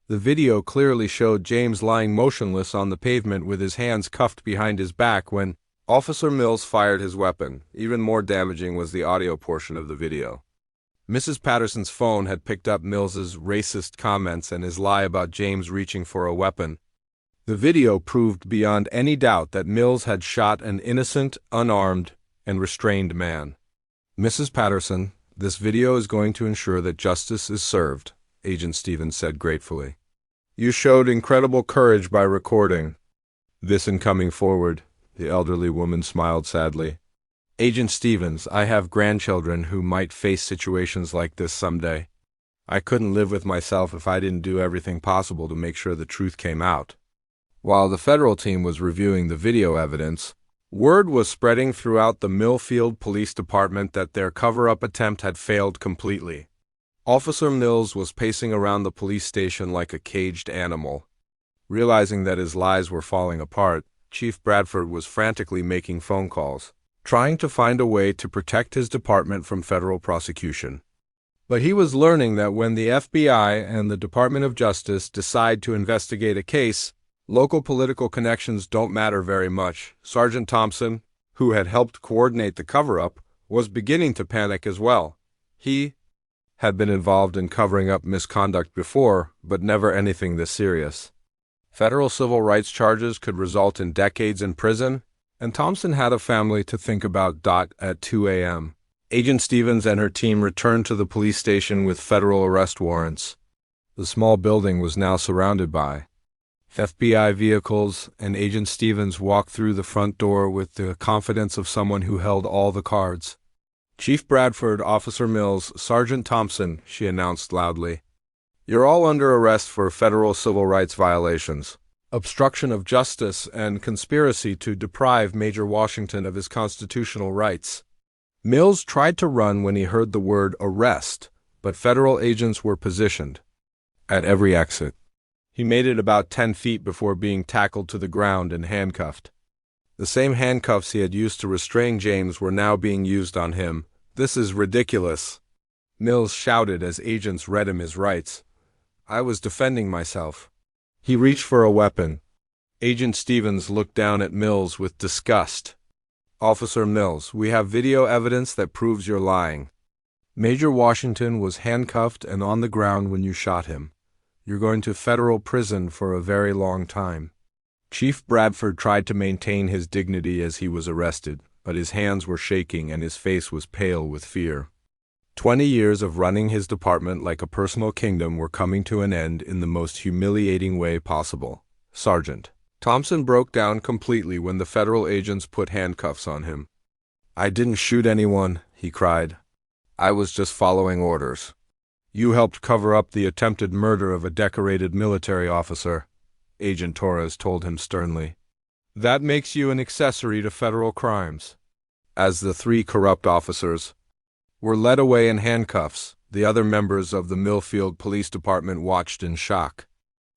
S1: The video clearly showed James lying motionless on the pavement with his hands cuffed behind his back when Officer Mills fired his weapon. Even more damaging was the audio portion of the video. Mrs. Patterson's phone had picked up Mills's racist comments and his lie about James reaching for a weapon. The video proved beyond any doubt that Mills had shot an innocent, unarmed, and restrained man. "Mrs. Patterson, this video is going to ensure that justice is served," Agent Stevens said gratefully. "You showed incredible courage by recording this and coming forward." The elderly woman smiled sadly. "Agent Stevens, I have grandchildren who might face situations like this someday. I couldn't live with myself if I didn't do everything possible to make sure the truth came out." While the federal team was reviewing the video evidence, word was spreading throughout the Millfield Police Department that their cover-up attempt had failed completely. Officer Mills was pacing around the police station like a caged animal. Realizing that his lies were falling apart, Chief Bradford was frantically making phone calls, trying to find a way to protect his department from federal prosecution. But he was learning that when the FBI and the Department of Justice decide to investigate a case, local political connections don't matter very much. Sergeant Thompson, who had helped coordinate the cover-up, was beginning to panic as well. He had been involved in covering up misconduct before, but never anything this serious. Federal civil rights charges could result in decades in prison, and Thompson had a family to think about. At 2 a.m., Agent Stevens and her team returned to the police station with federal arrest warrants. The small building was now surrounded by FBI vehicles, and Agent Stevens walked through the front door with the confidence of someone who held all the cards. "Chief Bradford, Officer Mills, Sergeant Thompson," she announced loudly. "You're all under arrest for federal civil rights violations, obstruction of justice, and conspiracy to deprive Major Washington of his constitutional rights." Mills tried to run when he heard the word arrest, but federal agents were positioned at every exit. He made it about 10 feet before being tackled to the ground and handcuffed. The same handcuffs he had used to restrain James were now being used on him. "This is ridiculous," Mills shouted as agents read him his rights. "I was defending myself." He reached for a weapon. Agent Stevens looked down at Mills with disgust. "Officer Mills, we have video evidence that proves you're lying. Major Washington was handcuffed and on the ground when you shot him. You're going to federal prison for a very long time." Chief Bradford tried to maintain his dignity as he was arrested, but his hands were shaking and his face was pale with fear. 20 years of running his department like a personal kingdom were coming to an end in the most humiliating way possible. "Sergeant." Thompson broke down completely when the federal agents put handcuffs on him. "I didn't shoot anyone," he cried. "I was just following orders." "You helped cover up the attempted murder of a decorated military officer," Agent Torres told him sternly. "That makes you an accessory to federal crimes." As the 3 corrupt officers were led away in handcuffs, the other members of the Millfield Police Department watched in shock.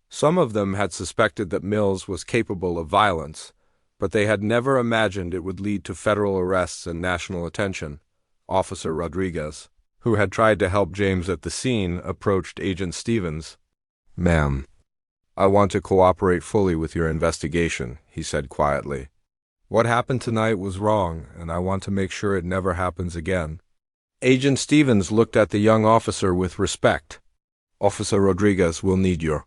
S1: Some of them had suspected that Mills was capable of violence, but they had never imagined it would lead to federal arrests and national attention. Officer Rodriguez, who had tried to help James at the scene, approached Agent Stevens. "Ma'am, I want to cooperate fully with your investigation," he said quietly. "What happened tonight was wrong, and I want to make sure it never happens again." Agent Stevens looked at the young officer with respect. "Officer Rodriguez will need your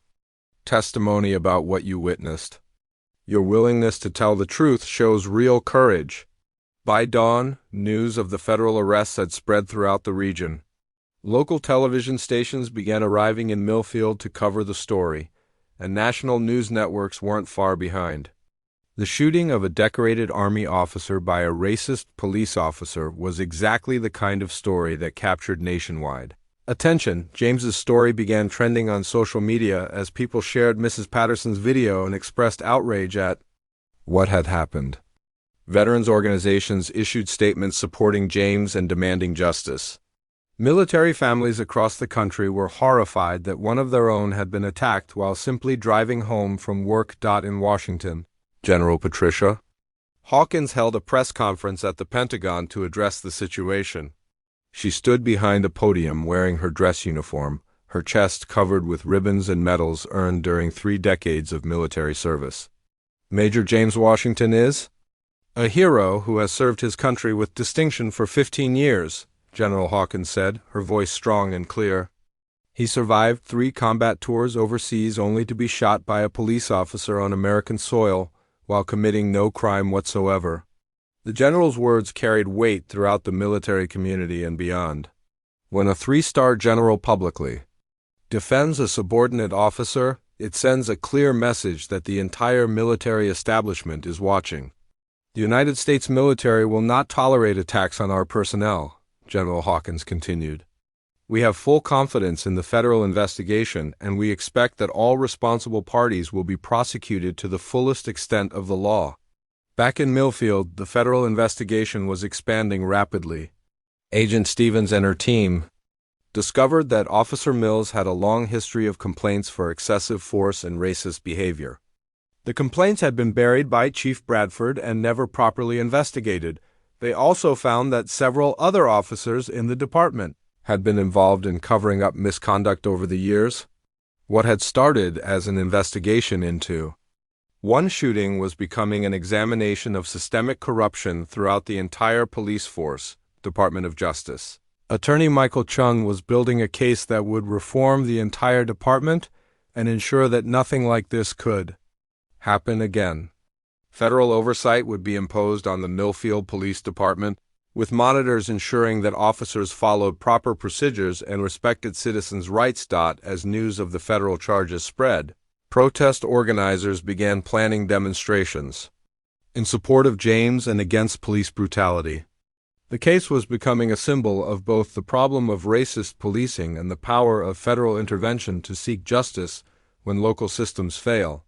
S1: testimony about what you witnessed. Your willingness to tell the truth shows real courage." By dawn, news of the federal arrests had spread throughout the region. Local television stations began arriving in Millfield to cover the story, and national news networks weren't far behind. The shooting of a decorated Army officer by a racist police officer was exactly the kind of story that captured nationwide attention. James's story began trending on social media as people shared Mrs. Patterson's video and expressed outrage at what had happened. Veterans organizations issued statements supporting James and demanding justice. Military families across the country were horrified that one of their own had been attacked while simply driving home from work. In Washington, General Patricia Hawkins held a press conference at the Pentagon to address the situation. She stood behind a podium wearing her dress uniform, her chest covered with ribbons and medals earned during 3 decades of military service. "Major James Washington is a hero who has served his country with distinction for 15 years, General Hawkins said, her voice strong and clear. He survived 3 combat tours overseas only to be shot by a police officer on American soil while committing no crime whatsoever. The general's words carried weight throughout the military community and beyond. When a 3-star general publicly defends a subordinate officer, it sends a clear message that the entire military establishment is watching. The United States military will not tolerate attacks on our personnel, General Hawkins continued. We have full confidence in the federal investigation, and we expect that all responsible parties will be prosecuted to the fullest extent of the law. Back in Millfield, the federal investigation was expanding rapidly. Agent Stevens and her team discovered that Officer Mills had a long history of complaints for excessive force and racist behavior. The complaints had been buried by Chief Bradford and never properly investigated. They also found that several other officers in the department had been involved in covering up misconduct over the years. What had started as an investigation into one shooting was becoming an examination of systemic corruption throughout the entire police force, Department of Justice. Attorney Michael Chung was building a case that would reform the entire department and ensure that nothing like this could happen again. Federal oversight would be imposed on the Millfield Police Department, with monitors ensuring that officers followed proper procedures and respected citizens' rights. As news of the federal charges spread, protest organizers began planning demonstrations in support of James and against police brutality. The case was becoming a symbol of both the problem of racist policing and the power of federal intervention to seek justice when local systems fail.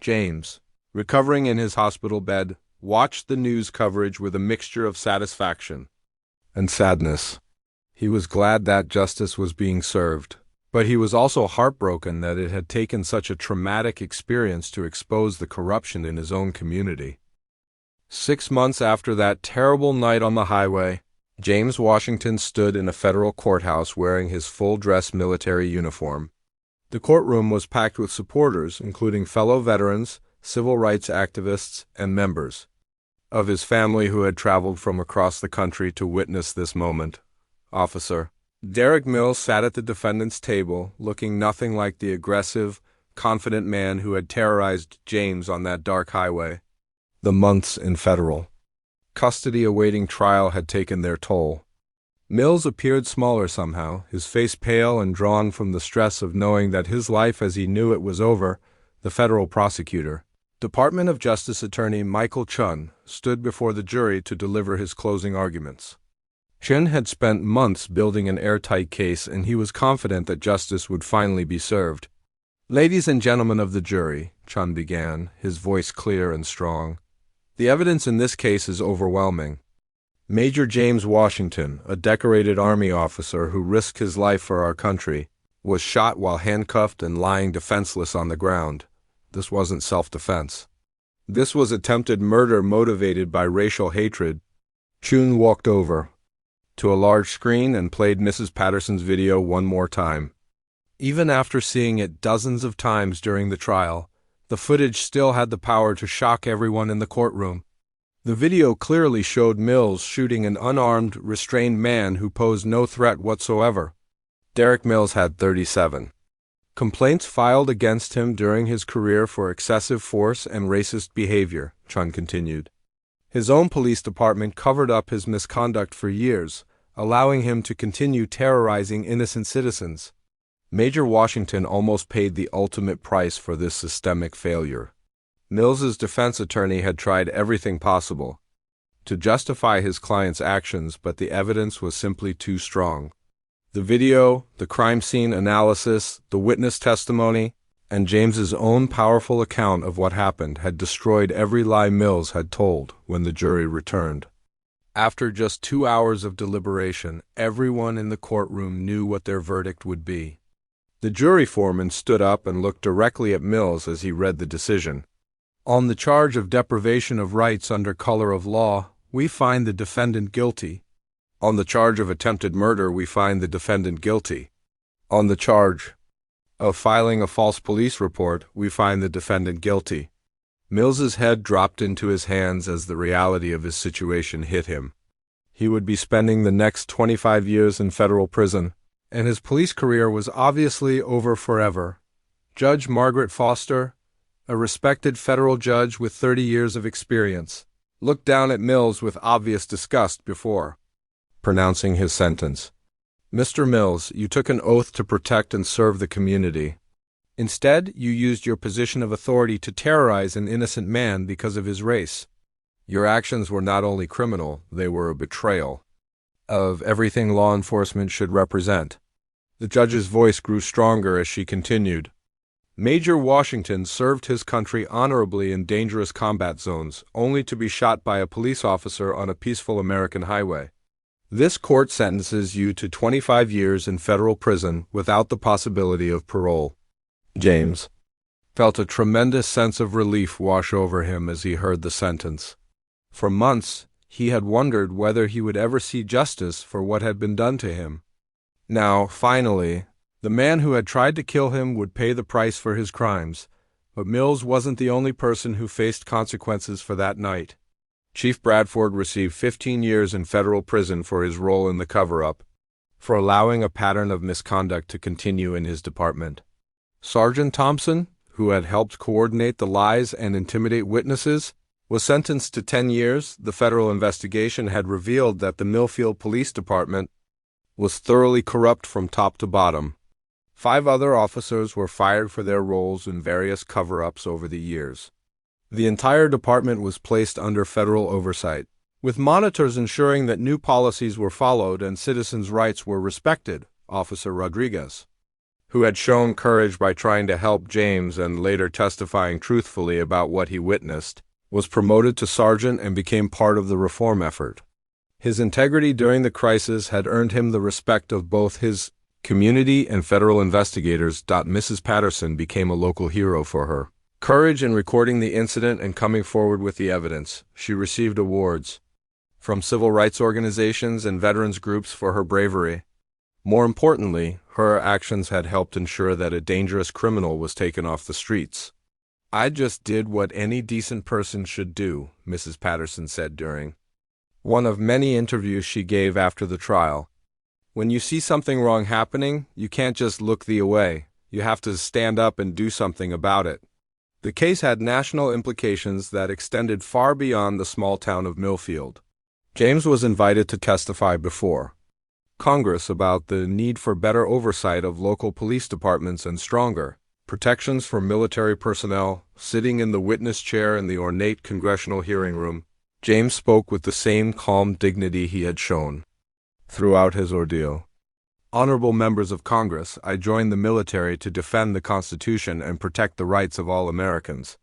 S1: James, recovering in his hospital bed, watched the news coverage with a mixture of satisfaction and sadness. He was glad that justice was being served, but he was also heartbroken that it had taken such a traumatic experience to expose the corruption in his own community. 6 months after that terrible night on the highway, James Washington stood in a federal courthouse wearing his full-dress military uniform. The courtroom was packed with supporters, including fellow veterans, civil rights activists, and members of his family who had traveled from across the country to witness this moment. Officer Derek Mills sat at the defendant's table, looking nothing like the aggressive, confident man who had terrorized James on that dark highway. The months in federal custody awaiting trial had taken their toll. Mills appeared smaller somehow, his face pale and drawn from the stress of knowing that his life as he knew it was over. The federal prosecutor, Department of Justice Attorney Michael Chun, stood before the jury to deliver his closing arguments. Chun had spent months building an airtight case, and he was confident that justice would finally be served. "Ladies and gentlemen of the jury," Chun began, his voice clear and strong, "the evidence in this case is overwhelming. Major James Washington, a decorated Army officer who risked his life for our country, was shot while handcuffed and lying defenseless on the ground. This wasn't self-defense. This was attempted murder motivated by racial hatred." Chun walked over to a large screen and played Mrs. Patterson's video one more time. Even after seeing it dozens of times during the trial, the footage still had the power to shock everyone in the courtroom. The video clearly showed Mills shooting an unarmed, restrained man who posed no threat whatsoever. Derek Mills had 37 complaints filed against him during his career for excessive force and racist behavior, Chun continued. His own police department covered up his misconduct for years, allowing him to continue terrorizing innocent citizens. Major Washington almost paid the ultimate price for this systemic failure. Mills's defense attorney had tried everything possible to justify his client's actions, but the evidence was simply too strong. The video, the crime scene analysis, the witness testimony, and James's own powerful account of what happened had destroyed every lie Mills had told when the jury returned. After just 2 hours of deliberation, everyone in the courtroom knew what their verdict would be. The jury foreman stood up and looked directly at Mills as he read the decision. On the charge of deprivation of rights under color of law, we find the defendant guilty. On the charge of attempted murder, we find the defendant guilty. On the charge of filing a false police report, we find the defendant guilty. Mills's head dropped into his hands as the reality of his situation hit him. He would be spending the next 25 years in federal prison, and his police career was obviously over forever. Judge Margaret Foster, a respected federal judge with 30 years of experience, looked down at Mills with obvious disgust before pronouncing his sentence. Mr. Mills, you took an oath to protect and serve the community. Instead, you used your position of authority to terrorize an innocent man because of his race. Your actions were not only criminal, they were a betrayal of everything law enforcement should represent. The judge's voice grew stronger as she continued. Major Washington served his country honorably in dangerous combat zones, only to be shot by a police officer on a peaceful American highway. This court sentences you to 25 years in federal prison without the possibility of parole. James felt a tremendous sense of relief wash over him as he heard the sentence. For months, he had wondered whether he would ever see justice for what had been done to him. Now, finally, the man who had tried to kill him would pay the price for his crimes, but Mills wasn't the only person who faced consequences for that night. Chief Bradford received 15 years in federal prison for his role in the cover-up, for allowing a pattern of misconduct to continue in his department. Sergeant Thompson, who had helped coordinate the lies and intimidate witnesses, was sentenced to 10 years. The federal investigation had revealed that the Millfield Police Department was thoroughly corrupt from top to bottom. 5 other officers were fired for their roles in various cover-ups over the years. The entire department was placed under federal oversight, with monitors ensuring that new policies were followed and citizens' rights were respected. Officer Rodriguez, who had shown courage by trying to help James and later testifying truthfully about what he witnessed, was promoted to sergeant and became part of the reform effort. His integrity during the crisis had earned him the respect of both his community and federal investigators. Mrs. Patterson became a local hero for her courage in recording the incident and coming forward with the evidence. She received awards from civil rights organizations and veterans groups for her bravery. More importantly, her actions had helped ensure that a dangerous criminal was taken off the streets. I just did what any decent person should do, Mrs. Patterson said during one of many interviews she gave after the trial. When you see something wrong happening, you can't just look the away. You have to stand up and do something about it. The case had national implications that extended far beyond the small town of Millfield. James was invited to testify before Congress about the need for better oversight of local police departments and stronger protections for military personnel. Sitting in the witness chair in the ornate congressional hearing room, James spoke with the same calm dignity he had shown throughout his ordeal. Honorable members of Congress, I joined the military to defend the Constitution and protect the rights of all Americans.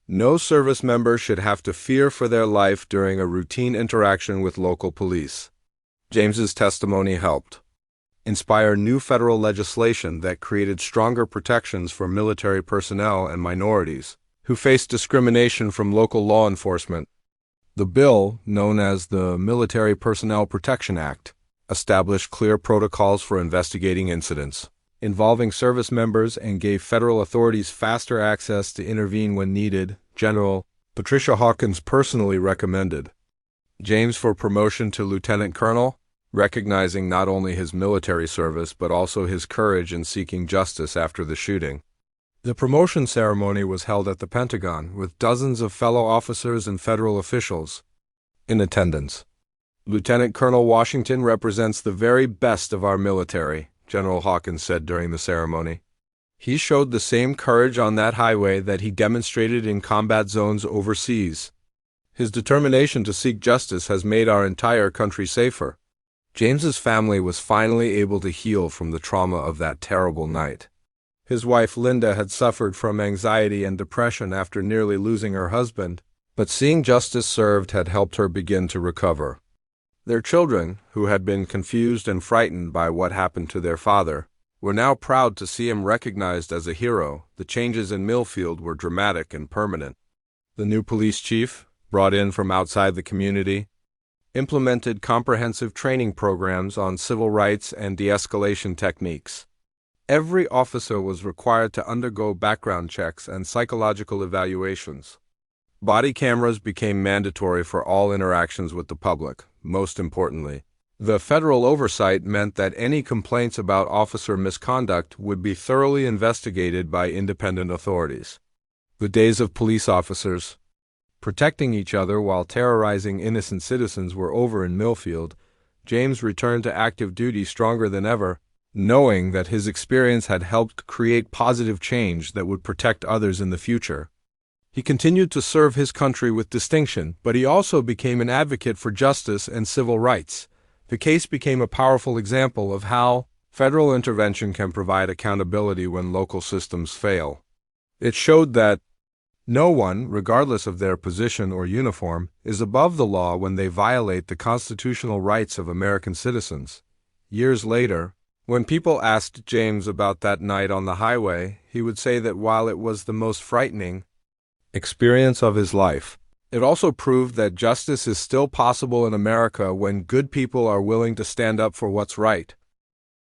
S1: No service member should have to fear for their life during a routine interaction with local police. James's testimony helped inspire new federal legislation that created stronger protections for military personnel and minorities who faced discrimination from local law enforcement. The bill, known as the Military Personnel Protection Act, established clear protocols for investigating incidents involving service members, and gave federal authorities faster access to intervene when needed. General Patricia Hawkins personally recommended James for promotion to lieutenant colonel, recognizing not only his military service but also his courage in seeking justice after the shooting. The promotion ceremony was held at the Pentagon, with dozens of fellow officers and federal officials in attendance. Lieutenant Colonel Washington represents the very best of our military, General Hawkins said during the ceremony. He showed the same courage on that highway that he demonstrated in combat zones overseas. His determination to seek justice has made our entire country safer. James's family was finally able to heal from the trauma of that terrible night. His wife Linda had suffered from anxiety and depression after nearly losing her husband, but seeing justice served had helped her begin to recover. Their children, who had been confused and frightened by what happened to their father, were now proud to see him recognized as a hero. The changes in Millfield were dramatic and permanent. The new police chief, brought in from outside the community, implemented comprehensive training programs on civil rights and de-escalation techniques. Every officer was required to undergo background checks and psychological evaluations. Body cameras became mandatory for all interactions with the public. Most importantly, the federal oversight meant that any complaints about officer misconduct would be thoroughly investigated by independent authorities. The days of police officers protecting each other while terrorizing innocent citizens were over in Millfield. James returned to active duty stronger than ever, knowing that his experience had helped create positive change that would protect others in the future. He continued to serve his country with distinction, but he also became an advocate for justice and civil rights. The case became a powerful example of how federal intervention can provide accountability when local systems fail. It showed that no one, regardless of their position or uniform, is above the law when they violate the constitutional rights of American citizens. Years later, when people asked James about that night on the highway, he would say that while it was the most frightening experience of his life, it also proved that justice is still possible in America when good people are willing to stand up for what's right.